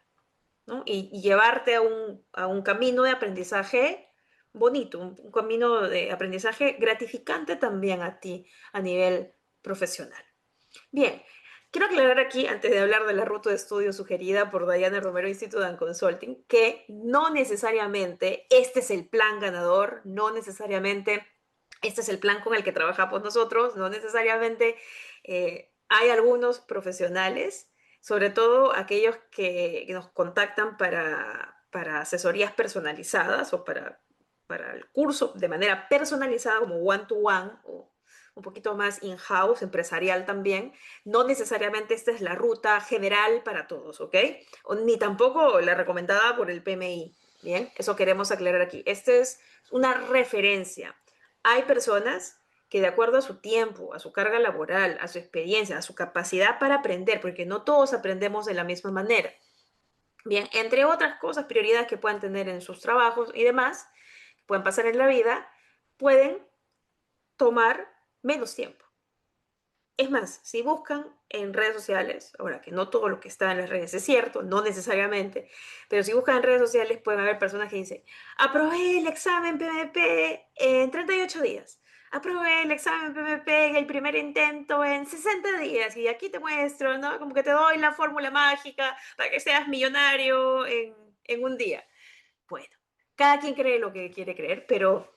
¿no? Y llevarte a un camino de aprendizaje bonito, un camino de aprendizaje gratificante también a ti a nivel profesional. Bien, quiero aclarar aquí, antes de hablar de la ruta de estudio sugerida por Diana Romero Institute and Consulting, que no necesariamente este es el plan ganador, no necesariamente este es el plan con el que trabajamos nosotros, no necesariamente hay algunos profesionales, sobre todo aquellos que nos contactan para asesorías personalizadas o para el curso de manera personalizada como one-to-one o un poquito más in-house, empresarial también. No necesariamente esta es la ruta general para todos, ¿ok? Ni tampoco la recomendada por el PMI. Bien, eso queremos aclarar aquí. Esta es una referencia. Hay personas que de acuerdo a su tiempo, a su carga laboral, a su experiencia, a su capacidad para aprender, porque no todos aprendemos de la misma manera. Bien, entre otras cosas, prioridades que puedan tener en sus trabajos y demás, pueden pasar en la vida, pueden tomar menos tiempo. Es más, si buscan en redes sociales, ahora que no todo lo que está en las redes es cierto, no necesariamente, pero si buscan en redes sociales pueden haber personas que dicen, aprobé el examen PMP en 38 días, aprobé el examen PMP en el primer intento en 60 días y aquí te muestro, ¿no? Como que te doy la fórmula mágica para que seas millonario en un día. Bueno, cada quien cree lo que quiere creer, pero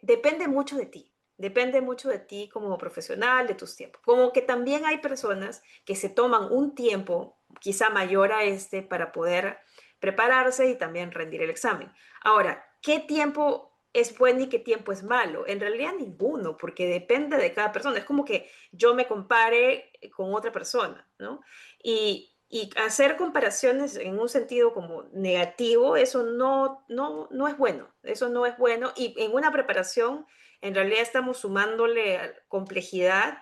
depende mucho de ti. Depende mucho de ti como profesional, de tus tiempos. Como que también hay personas que se toman un tiempo, quizá mayor a este, para poder prepararse y también rendir el examen. Ahora, ¿qué tiempo es bueno y qué tiempo es malo? En realidad ninguno, porque depende de cada persona. Es como que yo me compare con otra persona, ¿no? Y hacer comparaciones en un sentido como negativo, eso no es bueno, eso no es bueno. Y en una preparación, en realidad estamos sumándole complejidad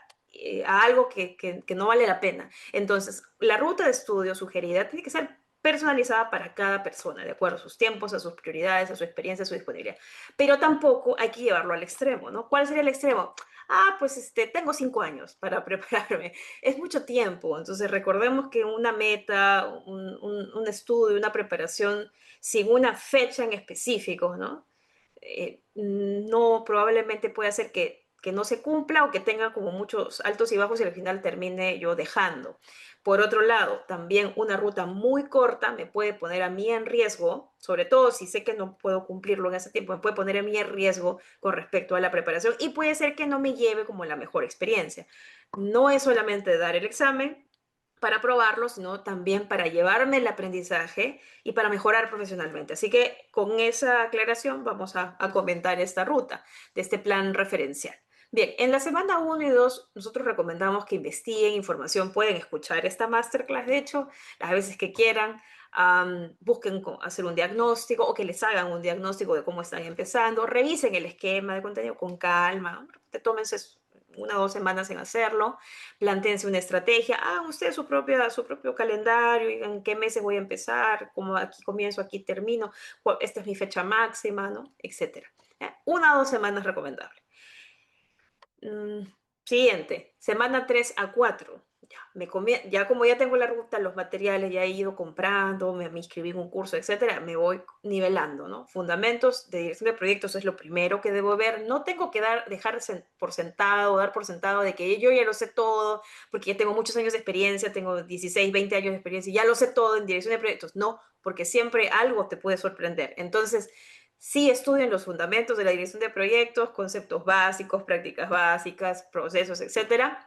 a algo que no vale la pena. Entonces, la ruta de estudio sugerida tiene que ser personalizada para cada persona, de acuerdo a sus tiempos, a sus prioridades, a su experiencia, a su disponibilidad. Pero tampoco hay que llevarlo al extremo, ¿no? ¿Cuál sería el extremo? Ah, pues tengo 5 años para prepararme. Es mucho tiempo. Entonces, recordemos que una meta, un estudio, una preparación sin una fecha en específico, ¿no? No probablemente puede hacer que no se cumpla o que tenga como muchos altos y bajos y al final termine yo dejando. Por otro lado, también una ruta muy corta me puede poner a mí en riesgo, sobre todo si sé que no puedo cumplirlo en ese tiempo, me puede poner a mí en riesgo con respecto a la preparación y puede ser que no me lleve como la mejor experiencia. No es solamente dar el examen para probarlo, sino también para llevarme el aprendizaje y para mejorar profesionalmente. Así que con esa aclaración vamos a comentar esta ruta de este plan referencial. Bien, en la semana 1 y 2 nosotros recomendamos que investiguen información, pueden escuchar esta masterclass, de hecho, las veces que quieran, busquen hacer un diagnóstico o que les hagan un diagnóstico de cómo están empezando, revisen el esquema de contenido con calma, te tómense 1 o 2 semanas en hacerlo, plantéense una estrategia, hagan ustedes su propio calendario, y en qué meses voy a empezar, como aquí comienzo, aquí termino, esta es mi fecha máxima, ¿no? Etcétera. 1 o 2 semanas recomendable. Siguiente, semana 3 a 4. Ya como ya tengo la ruta, los materiales, ya he ido comprando, me inscribí en un curso, etcétera, me voy nivelando, ¿no? Fundamentos de dirección de proyectos es lo primero que debo ver. No tengo que dar por sentado de que yo ya lo sé todo, porque ya tengo muchos años de experiencia, tengo 16, 20 años de experiencia y ya lo sé todo en dirección de proyectos. No, porque siempre algo te puede sorprender. Entonces, sí, estudien los fundamentos de la dirección de proyectos, conceptos básicos, prácticas básicas, procesos, etcétera.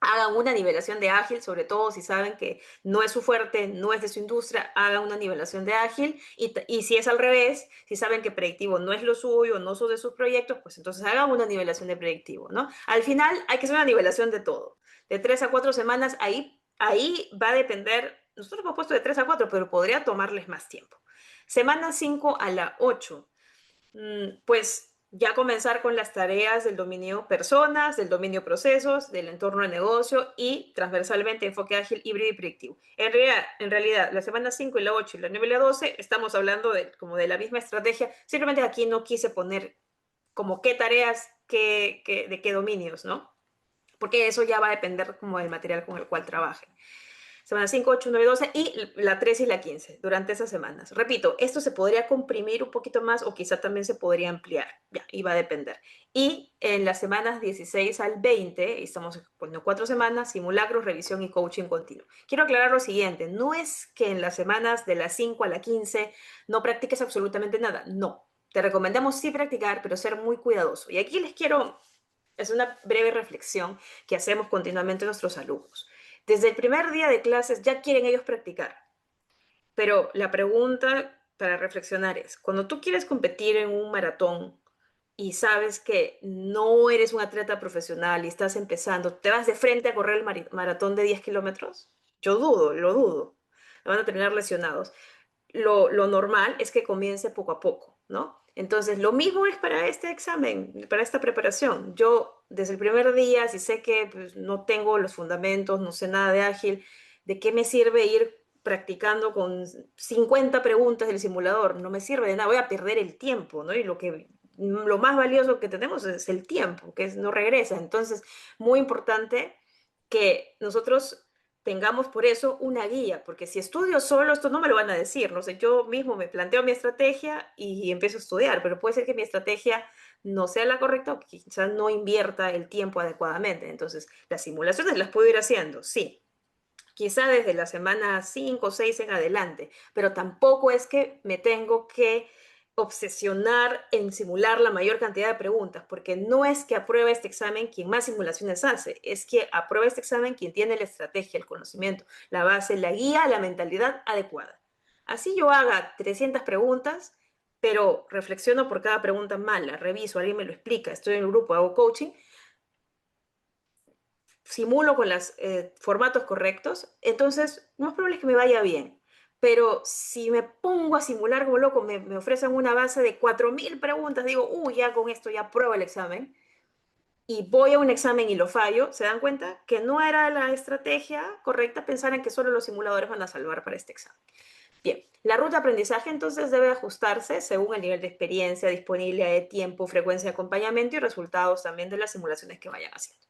Hagan una nivelación de ágil, sobre todo si saben que no es su fuerte, no es de su industria, hagan una nivelación de ágil. Y si es al revés, si saben que predictivo no es lo suyo, no son de sus proyectos, pues entonces hagan una nivelación de predictivo, ¿no? Al final hay que hacer una nivelación de todo. De 3 a 4 semanas, ahí va a depender. Nosotros hemos puesto de 3 a 4, pero podría tomarles más tiempo. Semana 5 a la 8. Pues ya comenzar con las tareas del dominio personas, del dominio procesos, del entorno de negocio y transversalmente enfoque ágil, híbrido y predictivo. En realidad, la semana 5 y la 8 y la 9 y la 12 estamos hablando como de la misma estrategia, simplemente aquí no quise poner como qué tareas, de qué dominios, ¿no? Porque eso ya va a depender como del material con el cual trabaje. Semana 5, 8, 9, 12 y la 13 y la 15 durante esas semanas. Repito, esto se podría comprimir un poquito más o quizá también se podría ampliar. Ya, y va a depender. Y en las semanas 16 al 20, estamos poniendo 4 semanas, simulacros, revisión y coaching continuo. Quiero aclarar lo siguiente, no es que en las semanas de la 5 a la 15 no practiques absolutamente nada, no. Te recomendamos sí practicar, pero ser muy cuidadoso. Y aquí es una breve reflexión que hacemos continuamente a nuestros alumnos. Desde el primer día de clases ya quieren ellos practicar, pero la pregunta para reflexionar es, cuando tú quieres competir en un maratón y sabes que no eres un atleta profesional y estás empezando, ¿te vas de frente a correr el maratón de 10 kilómetros? Yo lo dudo. Van a terminar lesionados. Lo normal es que comience poco a poco, ¿no? Entonces, lo mismo es para este examen, para esta preparación. Yo, desde el primer día, si sé que pues, no tengo los fundamentos, no sé nada de ágil, ¿de qué me sirve ir practicando con 50 preguntas del simulador? No me sirve de nada, voy a perder el tiempo, ¿no? Y lo más valioso que tenemos es el tiempo, no regresa. Entonces, muy importante que nosotros tengamos por eso una guía, porque si estudio solo, esto no me lo van a decir, no sé, yo mismo me planteo mi estrategia y empiezo a estudiar, pero puede ser que mi estrategia no sea la correcta o que quizás no invierta el tiempo adecuadamente. Entonces, las simulaciones las puedo ir haciendo, sí, quizá desde la semana 5 o 6 en adelante, pero tampoco es que me tengo que obsesionar en simular la mayor cantidad de preguntas, porque no es que apruebe este examen quien más simulaciones hace, es que aprueba este examen quien tiene la estrategia, el conocimiento, la base, la guía, la mentalidad adecuada. Así yo haga 300 preguntas, pero reflexiono por cada pregunta mala, reviso, alguien me lo explica, estoy en el grupo, hago coaching, simulo con los formatos correctos, entonces no es probable que me vaya bien. Pero si me pongo a simular como loco, me ofrecen una base de 4.000 preguntas, digo, ya con esto ya pruebo el examen, y voy a un examen y lo fallo, se dan cuenta que no era la estrategia correcta pensar en que solo los simuladores van a salvar para este examen. Bien, la ruta de aprendizaje entonces debe ajustarse según el nivel de experiencia, disponibilidad de tiempo, frecuencia de acompañamiento y resultados también de las simulaciones que vayan haciendo.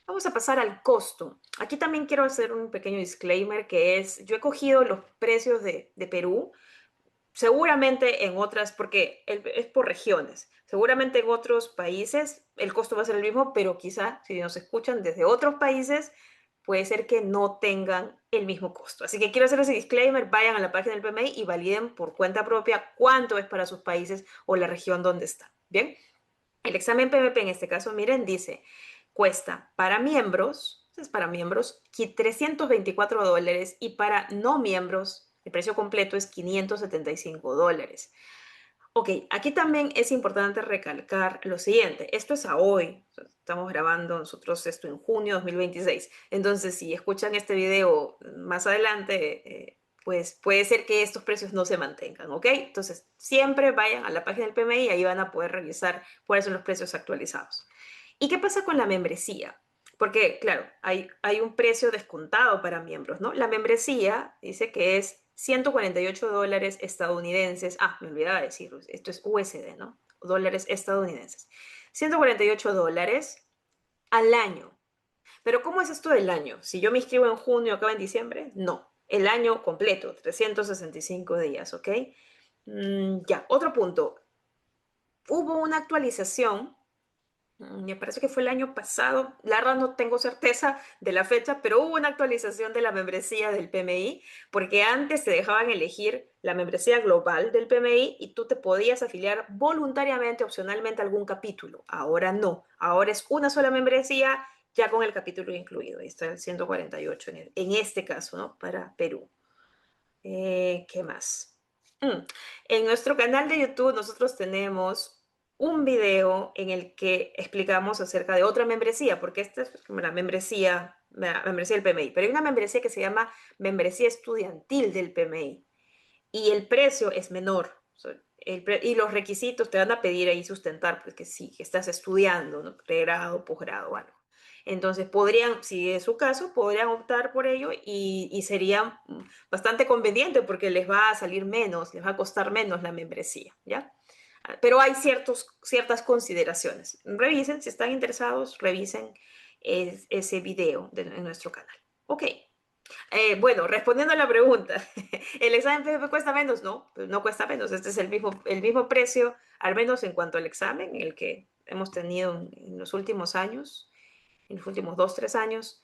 Vamos a pasar al costo. Aquí también quiero hacer un pequeño disclaimer que es, yo he cogido los precios de Perú, seguramente en otras, porque es por regiones, seguramente en otros países el costo va a ser el mismo, pero quizá si nos escuchan desde otros países, puede ser que no tengan el mismo costo. Así que quiero hacer ese disclaimer, vayan a la página del PMI y validen por cuenta propia cuánto es para sus países o la región donde están. Bien, el examen PMP en este caso, miren, dice, cuesta para miembros, $324 y para no miembros, el precio completo es $575. Ok, aquí también es importante recalcar lo siguiente, esto es a hoy, estamos grabando nosotros esto en junio de 2026, entonces si escuchan este video más adelante, pues puede ser que estos precios no se mantengan, ¿ok? Entonces siempre vayan a la página del PMI y ahí van a poder revisar cuáles son los precios actualizados. ¿Y qué pasa con la membresía? Porque, claro, hay un precio descontado para miembros, ¿no? La membresía dice que es $148 estadounidenses. Ah, me olvidaba decirlo, esto es USD, ¿no? Dólares estadounidenses. $148 al año. Pero ¿cómo es esto del año? Si yo me inscribo en junio, acaba en diciembre, no. El año completo, 365 días, ¿ok? Ya, otro punto. Hubo una actualización, me parece que fue el año pasado, la verdad no tengo certeza de la fecha, pero hubo una actualización de la membresía del PMI, porque antes te dejaban elegir la membresía global del PMI y tú te podías afiliar voluntariamente, opcionalmente a algún capítulo. Ahora no, ahora es una sola membresía ya con el capítulo incluido. Ahí está el 148 en este caso, ¿no? Para Perú. ¿Qué más? Mm, En nuestro canal de YouTube nosotros tenemos un video en el que explicamos acerca de otra membresía, porque esta es como la membresía del PMI, pero hay una membresía que se llama membresía estudiantil del PMI y el precio es menor. Y los requisitos te van a pedir ahí sustentar, pues que sí, que estás estudiando, ¿no? Pregrado, posgrado o algo. Entonces podrían, si es su caso, podrían optar por ello y sería bastante conveniente porque les va a salir menos, les va a costar menos la membresía, ¿ya? Pero hay ciertas consideraciones. Revisen, si están interesados, revisen ese video en nuestro canal. Ok. Bueno, respondiendo a la pregunta, ¿el examen PPP cuesta menos? No, pues no cuesta menos. Este es el mismo precio, al menos en cuanto al examen, el que hemos tenido en los últimos años, en los últimos 2, 3 años.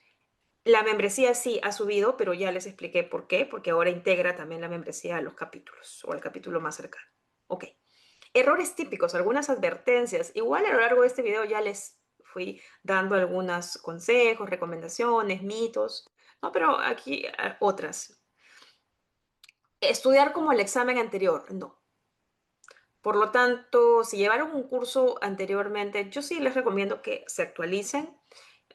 La membresía sí ha subido, pero ya les expliqué por qué, porque ahora integra también la membresía a los capítulos o al capítulo más cercano. Ok. Errores típicos, algunas advertencias. Igual a lo largo de este video ya les fui dando algunos consejos, recomendaciones, mitos, no, pero aquí otras. Estudiar como el examen anterior, no. Por lo tanto, si llevaron un curso anteriormente, yo sí les recomiendo que se actualicen,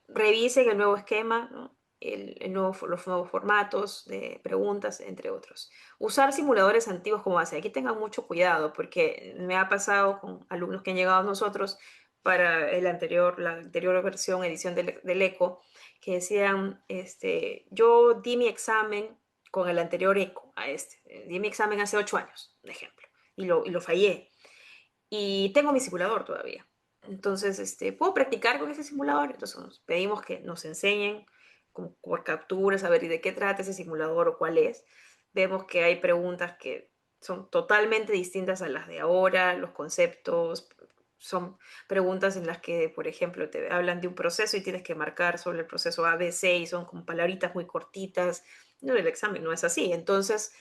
revisen el nuevo esquema, ¿no? Los nuevos formatos de preguntas, entre otros. Usar simuladores antiguos como base. Aquí tengan mucho cuidado porque me ha pasado con alumnos que han llegado a nosotros para la anterior versión, edición del ECO, que decían, yo di mi examen con el anterior ECO a di mi examen hace 8 años, un ejemplo, y lo fallé. Y tengo mi simulador todavía. Entonces, puedo practicar con ese simulador. Entonces, nos pedimos que nos enseñen por capturas, a ver y de qué trata ese simulador o cuál es. Vemos que hay preguntas que son totalmente distintas a las de ahora, los conceptos. Son preguntas en las que, por ejemplo, te hablan de un proceso y tienes que marcar sobre el proceso A, B, C y son como palabritas muy cortitas. No, el examen no es así. Entonces,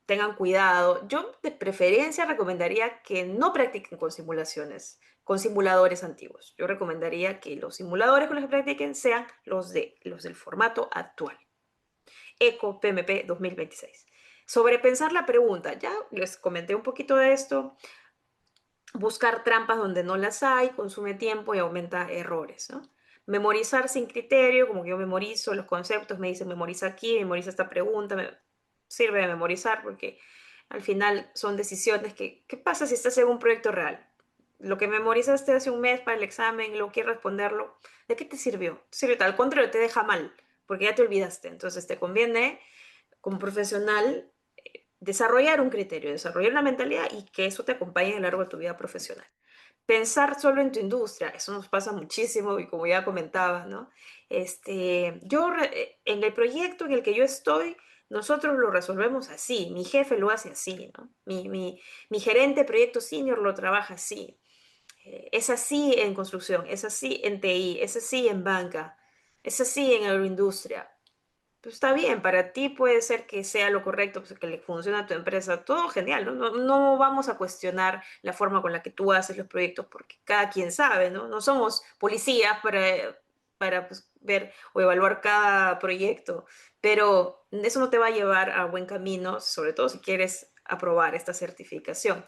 tengan cuidado. Yo de preferencia recomendaría que no practiquen con simulaciones, con simuladores antiguos. Yo recomendaría que los simuladores con los que practiquen sean los del formato actual. ECO PMP 2026. Sobrepensar la pregunta. Ya les comenté un poquito de esto. Buscar trampas donde no las hay, consume tiempo y aumenta errores, ¿no? Memorizar sin criterio, como que yo memorizo los conceptos, me dicen memoriza aquí, memoriza esta pregunta, sirve de memorizar porque al final son decisiones ¿qué pasa si estás en un proyecto real? Lo que memorizaste hace un mes para el examen, lo quieres responderlo, ¿de qué te sirvió? Te sirve al contrario, te deja mal, porque ya te olvidaste. Entonces te conviene, como profesional, desarrollar un criterio, desarrollar una mentalidad y que eso te acompañe a lo largo de tu vida profesional. Pensar solo en tu industria, eso nos pasa muchísimo y como ya comentaba, ¿no? En el proyecto en el que yo estoy, nosotros lo resolvemos así, mi jefe lo hace así, ¿no? Mi gerente de proyecto senior lo trabaja así. Es así en construcción, es así en TI, es así en banca, es así en agroindustria. Pues está bien, para ti puede ser que sea lo correcto, pues que le funcione a tu empresa, todo genial, ¿no? No vamos a cuestionar la forma con la que tú haces los proyectos porque cada quien sabe, ¿no? No somos policías para pues, ver o evaluar cada proyecto, pero eso no te va a llevar a buen camino, sobre todo si quieres aprobar esta certificación.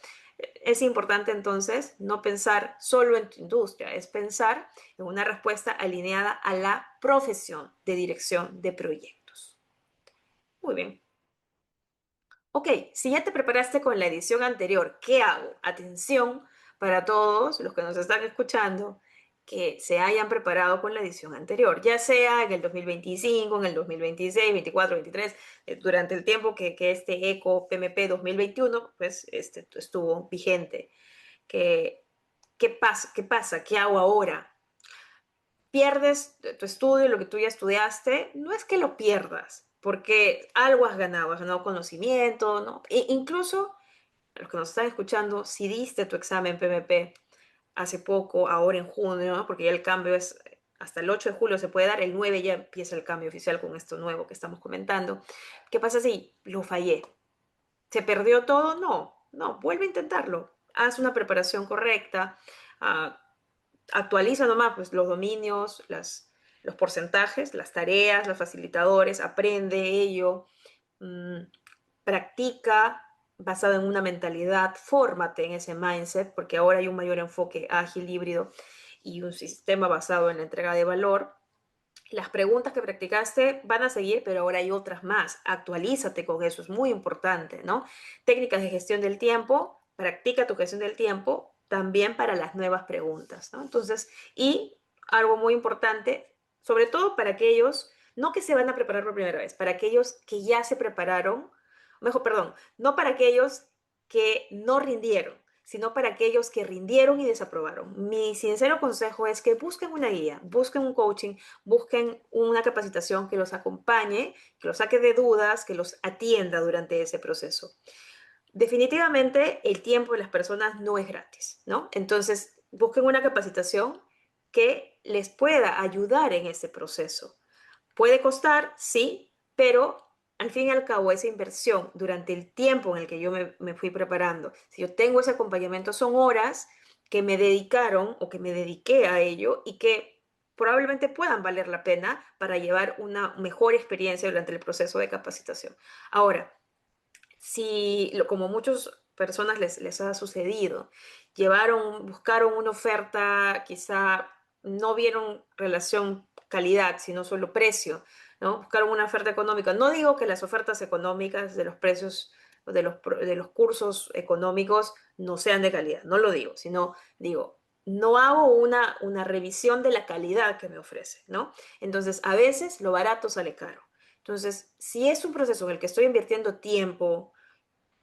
Es importante entonces no pensar solo en tu industria, es pensar en una respuesta alineada a la profesión de dirección de proyectos. Muy bien. Ok, si ya te preparaste con la edición anterior, ¿qué hago? Atención para todos los que nos están escuchando. que se hayan preparado con la edición anterior, ya sea en el 2025, en el 2026, 24, 23, durante el tiempo que este ECO PMP 2021 pues, estuvo vigente. ¿Qué, qué pasa? ¿Qué pasa? ¿Qué hago ahora? Pierdes tu estudio, lo que tú ya estudiaste, no es que lo pierdas, porque algo has ganado conocimiento, ¿no? Incluso los que nos están escuchando, si diste tu examen PMP hace poco, ahora en junio, ¿no? Porque ya el cambio es hasta el 8 de julio se puede dar, el 9 ya empieza el cambio oficial con esto nuevo que estamos comentando. ¿Qué pasa si lo fallé? ¿Se perdió todo? No, no, vuelve a intentarlo. Haz una preparación correcta, uh, actualiza nomás pues, los dominios, los porcentajes, las tareas, los facilitadores, aprende ello, mmm, practica basado en una mentalidad, fórmate en ese mindset, porque ahora hay un mayor enfoque ágil, híbrido y un sistema basado en la entrega de valor. Las preguntas que practicaste van a seguir, pero ahora hay otras más. Actualízate con eso, es muy importante, ¿no? Técnicas de gestión del tiempo, practica tu gestión del tiempo también para las nuevas preguntas, ¿no? Entonces, y algo muy importante, sobre todo para aquellos, no que se van a preparar por primera vez, para aquellos que ya se prepararon, mejor, perdón, no para aquellos que no rindieron, sino para aquellos que rindieron y desaprobaron. Mi sincero consejo es que busquen una guía, busquen un coaching, busquen una capacitación que los acompañe, que los saque de dudas, que los atienda durante ese proceso. Definitivamente el tiempo de las personas no es gratis, ¿no? Entonces, busquen una capacitación que les pueda ayudar en ese proceso. Puede costar, sí, pero al fin y al cabo esa inversión durante el tiempo en el que yo me fui preparando, si yo tengo ese acompañamiento, son horas que me dedicaron o que me dediqué a ello y que probablemente puedan valer la pena para llevar una mejor experiencia durante el proceso de capacitación. Ahora, si como muchas personas les ha sucedido, buscaron una oferta, quizá no vieron relación calidad, sino solo precio, ¿no? Buscaron una oferta económica. No digo que las ofertas económicas de los precios de los cursos económicos no sean de calidad, no lo digo, sino digo, no hago una revisión de la calidad que me ofrece, ¿no? Entonces, a veces lo barato sale caro. Entonces, si es un proceso en el que estoy invirtiendo tiempo,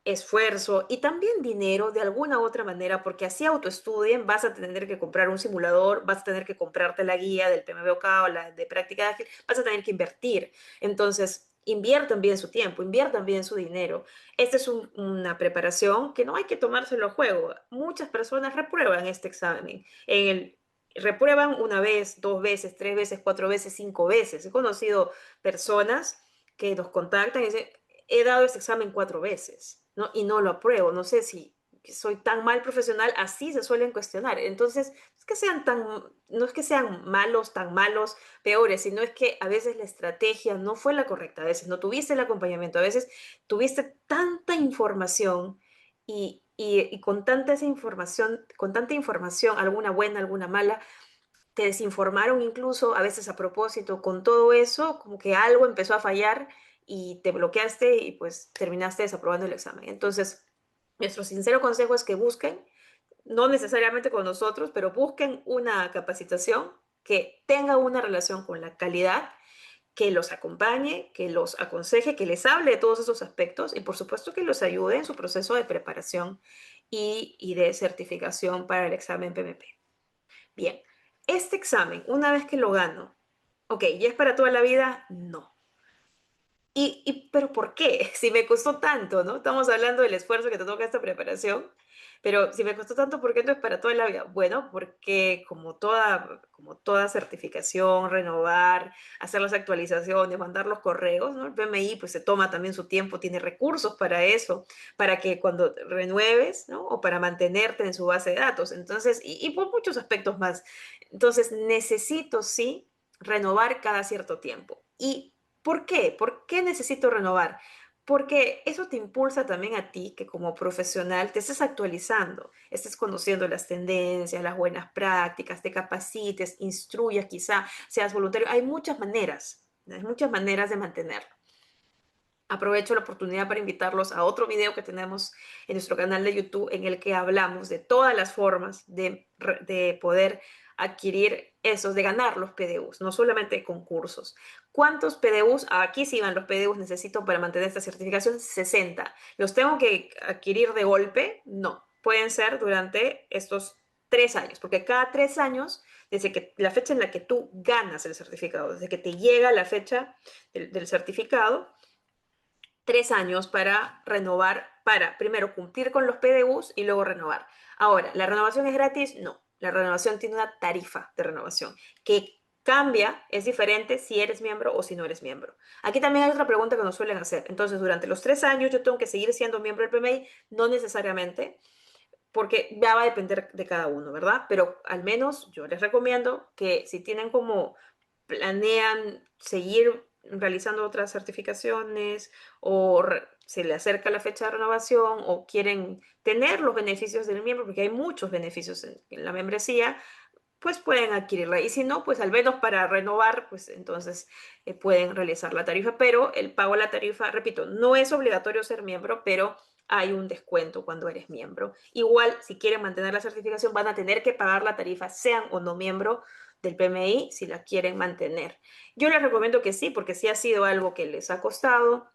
esfuerzo y también dinero de alguna u otra manera, porque así autoestudien, vas a tener que comprar un simulador, vas a tener que comprarte la guía del PMBOK o la de práctica ágil, vas a tener que invertir. Entonces, inviertan bien su tiempo, inviertan bien su dinero. Esta es una preparación que no hay que tomárselo a juego. Muchas personas reprueban este examen. Reprueban una vez, dos veces, tres veces, cuatro veces, cinco veces. He conocido personas que nos contactan y dicen, he dado este examen cuatro veces, ¿no? Y no lo apruebo, no sé si soy tan mal profesional, así se suelen cuestionar. Entonces, no es que sean malos, tan malos, peores, sino es que a veces la estrategia no fue la correcta, a veces no tuviste el acompañamiento, a veces tuviste tanta información y con tanta información, alguna buena, alguna mala, te desinformaron incluso, a veces a propósito, con todo eso, como que algo empezó a fallar y te bloqueaste y pues terminaste desaprobando el examen. Entonces, nuestro sincero consejo es que busquen, no necesariamente con nosotros, pero busquen una capacitación que tenga una relación con la calidad, que los acompañe, que los aconseje, que les hable de todos esos aspectos y por supuesto que los ayude en su proceso de preparación y de certificación para el examen PMP. Bien, este examen, una vez que lo gano, ok, ¿ya es para toda la vida? No. ¿Pero por qué? Si me costó tanto, ¿no? Estamos hablando del esfuerzo que te toca esta preparación, pero si me costó tanto, ¿por qué no es para toda la vida? Bueno, porque como toda certificación, renovar, hacer las actualizaciones, mandar los correos, ¿no? El PMI pues se toma también su tiempo, tiene recursos para eso, para que cuando renueves, ¿no? O para mantenerte en su base de datos. Entonces, y por muchos aspectos más. Entonces, necesito, sí, renovar cada cierto tiempo. ¿Y por qué? ¿Por qué necesito renovar? Porque eso te impulsa también a ti que como profesional te estés actualizando, estés conociendo las tendencias, las buenas prácticas, te capacites, instruyas quizá, seas voluntario. Hay muchas maneras de mantenerlo. Aprovecho la oportunidad para invitarlos a otro video que tenemos en nuestro canal de YouTube en el que hablamos de todas las formas de poder adquirir esos, de ganar los PDUs, no solamente concursos. ¿Cuántos PDUs? Aquí sí van los PDUs, necesito para mantener esta certificación 60. ¿Los tengo que adquirir de golpe? No, pueden ser durante estos 3 años, porque cada 3 años, desde que la fecha en la que tú ganas el certificado, desde que te llega la fecha del certificado, 3 años para renovar, para primero cumplir con los PDUs y luego renovar. Ahora, ¿la renovación es gratis? No, la renovación tiene una tarifa de renovación que cambia, es diferente si eres miembro o si no eres miembro. Aquí también hay otra pregunta que nos suelen hacer. Entonces, durante los 3 años yo tengo que seguir siendo miembro del PMI, no necesariamente, porque ya va a depender de cada uno, ¿verdad? Pero al menos yo les recomiendo que si tienen como planean seguir realizando otras certificaciones o se le acerca la fecha de renovación o quieren tener los beneficios del miembro, porque hay muchos beneficios en la membresía, pues pueden adquirirla. Y si no, pues al menos para renovar, pues entonces pueden realizar la tarifa. Pero el pago de la tarifa, repito, no es obligatorio ser miembro, pero hay un descuento cuando eres miembro. Igual, si quieren mantener la certificación, van a tener que pagar la tarifa, sean o no miembro del PMI, si la quieren mantener. Yo les recomiendo que sí, porque sí ha sido algo que les ha costado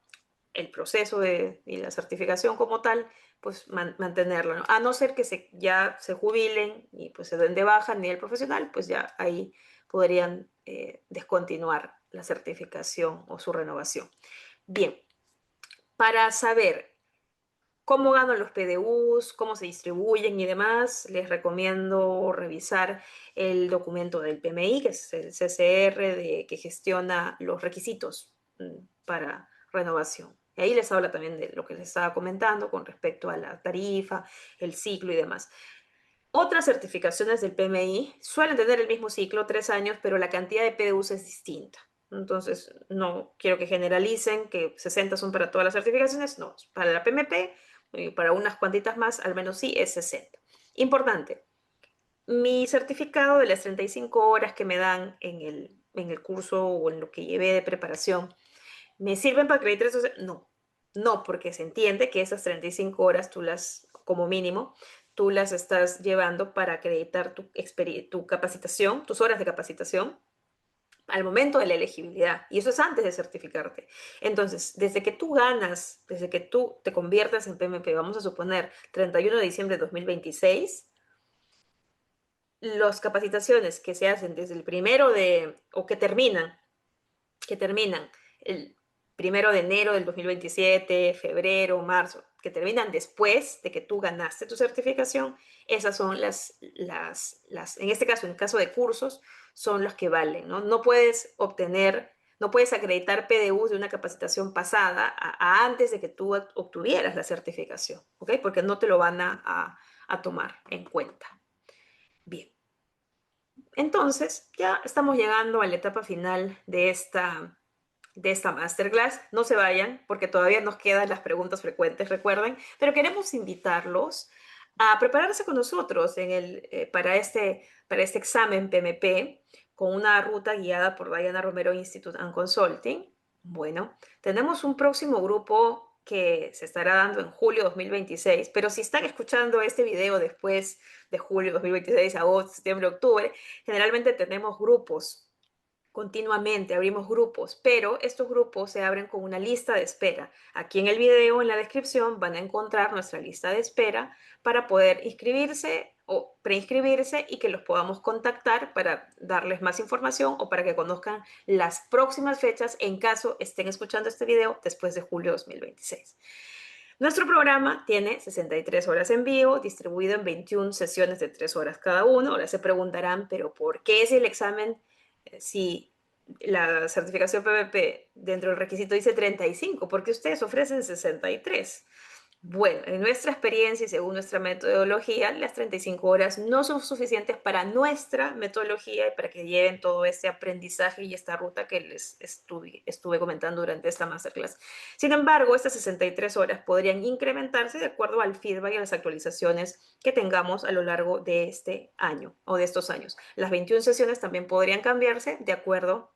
el proceso y la certificación como tal, pues mantenerlo, ¿no? A no ser que ya se jubilen y pues se den de baja a nivel profesional, pues ya ahí podrían descontinuar la certificación o su renovación. Bien, para saber cómo ganan los PDUs, cómo se distribuyen y demás, les recomiendo revisar el documento del PMI, que es el CCR que gestiona los requisitos para renovación. Y ahí les habla también de lo que les estaba comentando con respecto a la tarifa, el ciclo y demás. Otras certificaciones del PMI suelen tener el mismo ciclo, 3 años, pero la cantidad de PDUs es distinta. Entonces, no quiero que generalicen que 60 son para todas las certificaciones, no, para la PMP y para unas cuantitas más, al menos sí es 60. Importante, mi certificado de las 35 horas que me dan en el curso o en lo que llevé de preparación, ¿me sirven para acreditar eso? No, no, porque se entiende que esas 35 horas tú como mínimo, tú las estás llevando para acreditar tu capacitación, tus horas de capacitación al momento de la elegibilidad. Y eso es antes de certificarte. Entonces, desde que tú ganas, desde que tú te conviertas en PMP, vamos a suponer 31 de diciembre de 2026, las capacitaciones que se hacen desde el o que terminan el 1 de enero del 2027, febrero, marzo, que terminan después de que tú ganaste tu certificación, esas son en este caso, en caso de cursos, son los que valen, ¿no? No puedes acreditar PDUs de una capacitación pasada antes de que tú obtuvieras la certificación, ¿ok? Porque no te lo van a tomar en cuenta. Bien. Entonces, ya estamos llegando a la etapa final de esta masterclass. No se vayan porque todavía nos quedan las preguntas frecuentes, recuerden, pero queremos invitarlos a prepararse con nosotros para este examen PMP con una ruta guiada por Diana Romero Institute and Consulting. Bueno, tenemos un próximo grupo que se estará dando en julio 2026, pero si están escuchando este video después de julio 2026, agosto, septiembre, octubre, generalmente tenemos grupos. Continuamente abrimos grupos, pero estos grupos se abren con una lista de espera. Aquí en el video, en la descripción, van a encontrar nuestra lista de espera para poder inscribirse o preinscribirse y que los podamos contactar para darles más información o para que conozcan las próximas fechas en caso estén escuchando este video después de julio 2026. Nuestro programa tiene 63 horas en vivo, distribuido en 21 sesiones de 3 horas cada uno. Ahora se preguntarán, ¿pero por qué es el examen si la certificación PMP dentro del requisito dice 35? Porque ustedes ofrecen 63. Bueno, en nuestra experiencia y según nuestra metodología, las 35 horas no son suficientes para nuestra metodología y para que lleven todo este aprendizaje y esta ruta que les estuve comentando durante esta masterclass. Sin embargo, estas 63 horas podrían incrementarse de acuerdo al feedback y a las actualizaciones que tengamos a lo largo de este año o de estos años. Las 21 sesiones también podrían cambiarse de acuerdo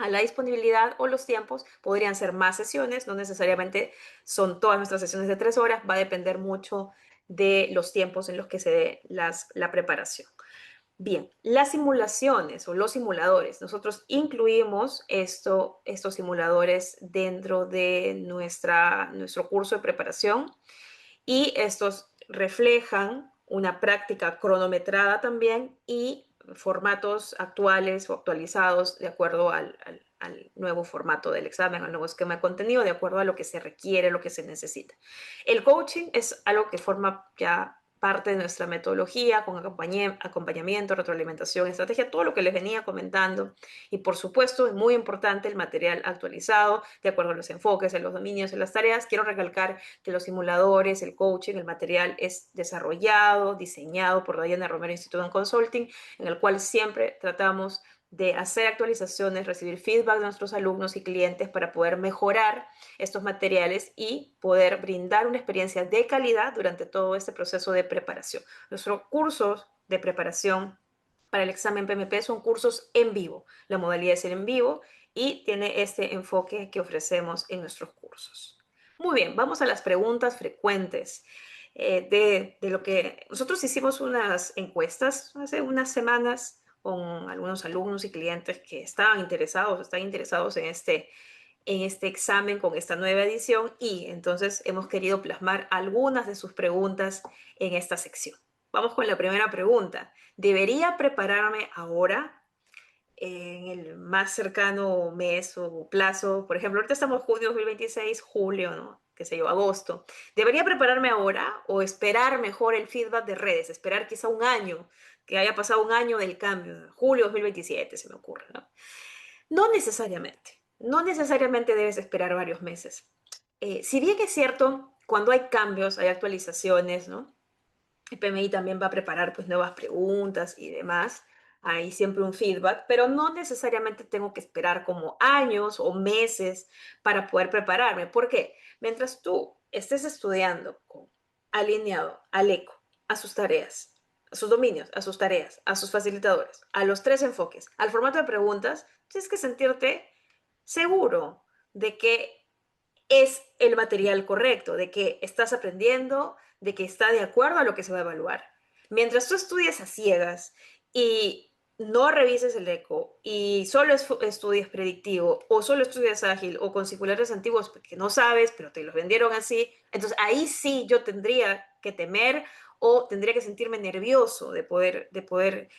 a la disponibilidad o los tiempos. Podrían ser más sesiones, no necesariamente son todas nuestras sesiones de 3 horas, va a depender mucho de los tiempos en los que se dé la preparación. Bien, las simulaciones o los simuladores, nosotros incluimos estos simuladores dentro de nuestro curso de preparación y estos reflejan una práctica cronometrada también y formatos actuales o actualizados de acuerdo al nuevo formato del examen, al nuevo esquema de contenido, de acuerdo a lo que se requiere, lo que se necesita. El coaching es algo que forma ya parte de nuestra metodología, con acompañamiento, retroalimentación, estrategia, todo lo que les venía comentando. Y por supuesto, es muy importante el material actualizado, de acuerdo a los enfoques, en los dominios, en las tareas. Quiero recalcar que los simuladores, el coaching, el material es desarrollado, diseñado por Diana Romero Institute of Consulting, en el cual siempre tratamos de hacer actualizaciones, recibir feedback de nuestros alumnos y clientes para poder mejorar estos materiales y poder brindar una experiencia de calidad durante todo este proceso de preparación. Nuestros cursos de preparación para el examen PMP son cursos en vivo. La modalidad es en vivo y tiene este enfoque que ofrecemos en nuestros cursos. Muy bien, vamos a las preguntas frecuentes. De lo que nosotros hicimos unas encuestas hace unas semanas con algunos alumnos y clientes que están interesados en este examen con esta nueva edición y entonces hemos querido plasmar algunas de sus preguntas en esta sección. Vamos con la primera pregunta. ¿Debería prepararme ahora en el más cercano mes o plazo? Por ejemplo, ahorita estamos junio 2026, julio, ¿no? Qué sé yo, agosto. ¿Debería prepararme ahora o esperar mejor el feedback de redes? Esperar quizá un año, que haya pasado un año del cambio, julio 2027 se me ocurre, ¿no? No necesariamente, no necesariamente debes esperar varios meses. Si bien es cierto, cuando hay cambios, hay actualizaciones, ¿no? El PMI también va a preparar pues nuevas preguntas y demás. Hay siempre un feedback, pero no necesariamente tengo que esperar como años o meses para poder prepararme. ¿Por qué? Mientras tú estés estudiando alineado al ECO, a sus tareas, a sus dominios, a sus tareas, a sus facilitadores, a los tres enfoques, al formato de preguntas, tienes que sentirte seguro de que es el material correcto, de que estás aprendiendo, de que está de acuerdo a lo que se va a evaluar. Mientras tú estudies a ciegas y no revises el eco y solo estudies predictivo o solo estudias ágil o con circulares antiguos que no sabes, pero te los vendieron así, entonces ahí sí yo tendría que temer o tendría que sentirme nervioso de poder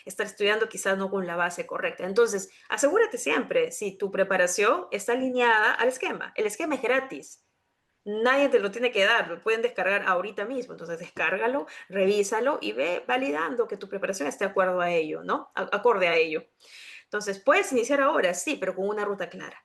estar estudiando quizás no con la base correcta. Entonces, asegúrate siempre si tu preparación está alineada al esquema. El esquema es gratis. Nadie te lo tiene que dar, lo pueden descargar ahorita mismo. Entonces, descárgalo, revísalo y ve validando que tu preparación esté de acuerdo a ello, ¿no? Acorde a ello. Entonces, puedes iniciar ahora, sí, pero con una ruta clara.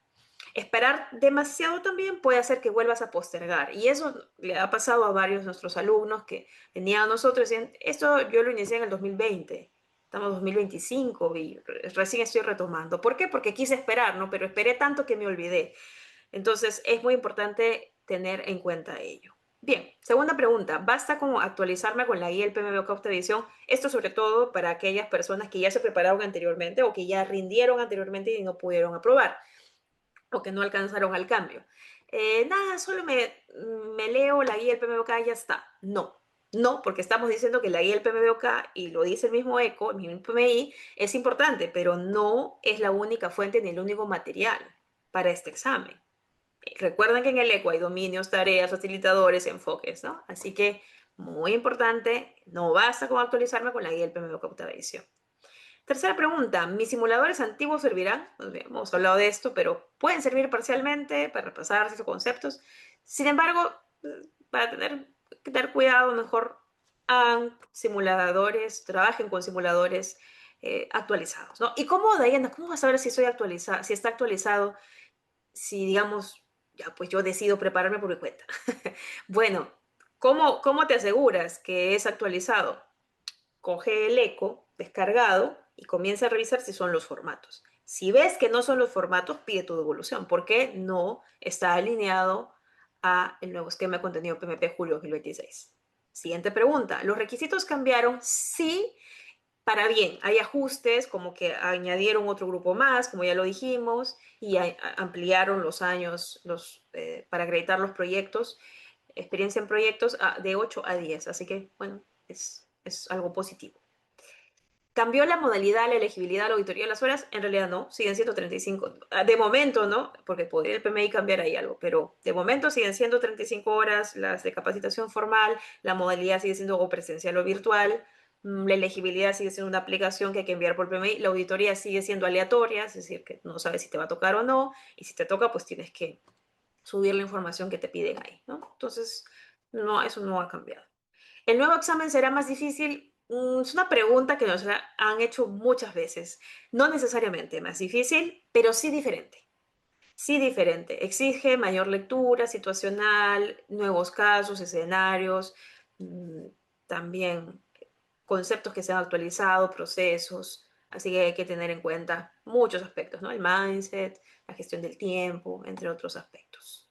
Esperar demasiado también puede hacer que vuelvas a postergar. Y eso le ha pasado a varios de nuestros alumnos que venían a nosotros y decían, esto yo lo inicié en el 2020, estamos en 2025 y recién estoy retomando. ¿Por qué? Porque quise esperar, ¿no? Pero esperé tanto que me olvidé. Entonces es muy importante tener en cuenta ello. Bien, segunda pregunta. ¿Basta con actualizarme con la guía del PMBOK Octava Edición? Esto sobre todo para aquellas personas que ya se prepararon anteriormente o que ya rindieron anteriormente y no pudieron aprobar o que no alcanzaron al cambio. Nada, solo me leo la guía del PMBOK y ya está. No, no, porque estamos diciendo que la guía del PMBOK, y lo dice el mismo ECO, el mismo PMI, es importante, pero no es la única fuente ni el único material para este examen. Recuerden que en el ECO hay dominios, tareas, facilitadores, enfoques, ¿no? Así que, muy importante, no basta con actualizarme con la guía del PMBOK octava edición. Tercera pregunta, ¿mis simuladores antiguos servirán? Pues bien, hemos hablado de esto, pero pueden servir parcialmente para repasar ciertos conceptos. Sin embargo, para tener que tener cuidado, mejor hagan simuladores, trabajen con simuladores actualizados, ¿no? ¿Y cómo, Diana, cómo vas a saber si si está actualizado, si digamos, ya pues yo decido prepararme por mi cuenta? Bueno, ¿cómo te aseguras que es actualizado? Coge el eco descargado y comienza a revisar si son los formatos. Si ves que no son los formatos, pide tu devolución porque no está alineado a el nuevo esquema de contenido PMP julio 2026. Siguiente pregunta. ¿Los requisitos cambiaron? Sí, para bien. Hay ajustes como que añadieron otro grupo más, como ya lo dijimos, y ampliaron los años para acreditar los proyectos, experiencia en proyectos de 8 a 10. Así que, bueno, es algo positivo. ¿Cambió la modalidad, la elegibilidad, la auditoría de las horas? En realidad no, siguen siendo 35. De momento no, porque podría el PMI cambiar ahí algo, pero de momento siguen siendo 35 horas las de capacitación formal, la modalidad sigue siendo o presencial o virtual, la elegibilidad sigue siendo una aplicación que hay que enviar por PMI, la auditoría sigue siendo aleatoria, es decir, que no sabes si te va a tocar o no, y si te toca, pues tienes que subir la información que te piden ahí, ¿no? Entonces, no, eso no ha cambiado. ¿El nuevo examen será más difícil? Es una pregunta que nos han hecho muchas veces. No necesariamente más difícil, pero sí diferente. Sí diferente. Exige mayor lectura situacional, nuevos casos, escenarios, mm, también conceptos que se han actualizado, procesos. Así que hay que tener en cuenta muchos aspectos, ¿no? El mindset, la gestión del tiempo, entre otros aspectos.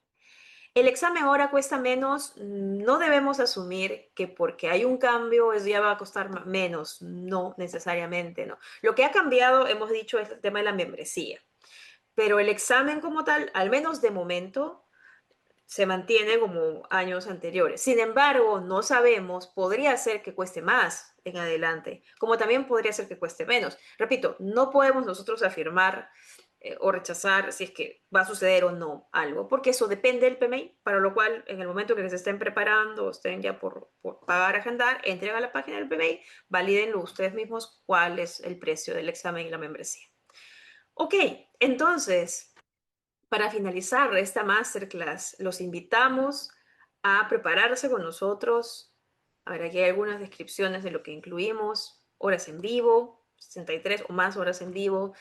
El examen ahora cuesta menos, no debemos asumir que porque hay un cambio eso ya va a costar menos, no necesariamente, no. Lo que ha cambiado, hemos dicho, es el tema de la membresía, pero el examen como tal, al menos de momento, se mantiene como años anteriores. Sin embargo, no sabemos, podría ser que cueste más en adelante, como también podría ser que cueste menos. Repito, no podemos nosotros afirmar o rechazar si es que va a suceder o no algo, porque eso depende del PMI, para lo cual en el momento que se estén preparando o estén ya por pagar, agendar, entren a la página del PMI, valídenlo ustedes mismos cuál es el precio del examen y la membresía. Ok, entonces, para finalizar esta masterclass, los invitamos a prepararse con nosotros. A ver, aquí hay algunas descripciones de lo que incluimos. Horas en vivo, 63 o más horas en vivo,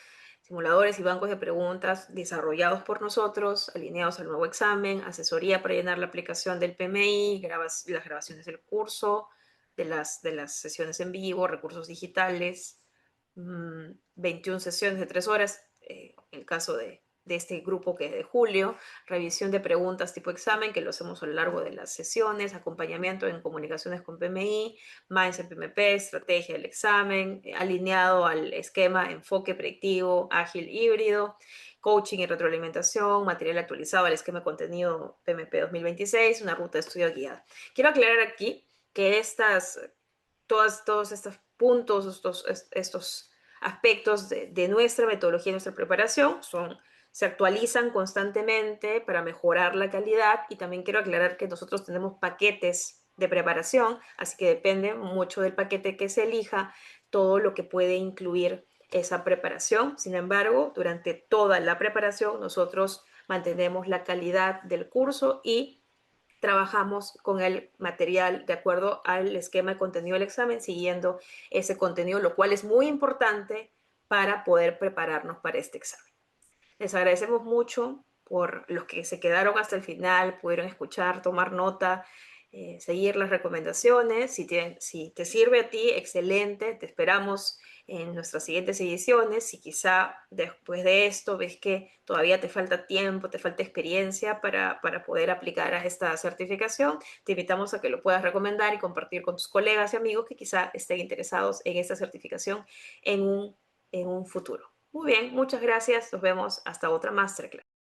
simuladores y bancos de preguntas desarrollados por nosotros, alineados al nuevo examen, asesoría para llenar la aplicación del PMI, las grabaciones del curso, de las sesiones en vivo, recursos digitales, 21 sesiones de 3 horas, en el caso de este grupo que es de julio, revisión de preguntas tipo examen, que lo hacemos a lo largo de las sesiones, acompañamiento en comunicaciones con PMI, Mindset PMP, estrategia del examen, alineado al esquema enfoque predictivo, ágil híbrido, coaching y retroalimentación, material actualizado al esquema de contenido PMP 2026, una ruta de estudio guiada. Quiero aclarar aquí que todos estos puntos, estos aspectos de nuestra metodología, de nuestra preparación, se actualizan constantemente para mejorar la calidad y también quiero aclarar que nosotros tenemos paquetes de preparación, así que depende mucho del paquete que se elija, todo lo que puede incluir esa preparación. Sin embargo, durante toda la preparación nosotros mantenemos la calidad del curso y trabajamos con el material de acuerdo al esquema de contenido del examen, siguiendo ese contenido, lo cual es muy importante para poder prepararnos para este examen. Les agradecemos mucho por los que se quedaron hasta el final, pudieron escuchar, tomar nota, seguir las recomendaciones. Si te sirve a ti, excelente. Te esperamos en nuestras siguientes ediciones. Si quizá después de esto ves que todavía te falta tiempo, te falta experiencia para poder aplicar a esta certificación, te invitamos a que lo puedas recomendar y compartir con tus colegas y amigos que quizá estén interesados en esta certificación en un futuro. Muy bien, muchas gracias. Nos vemos hasta otra masterclass.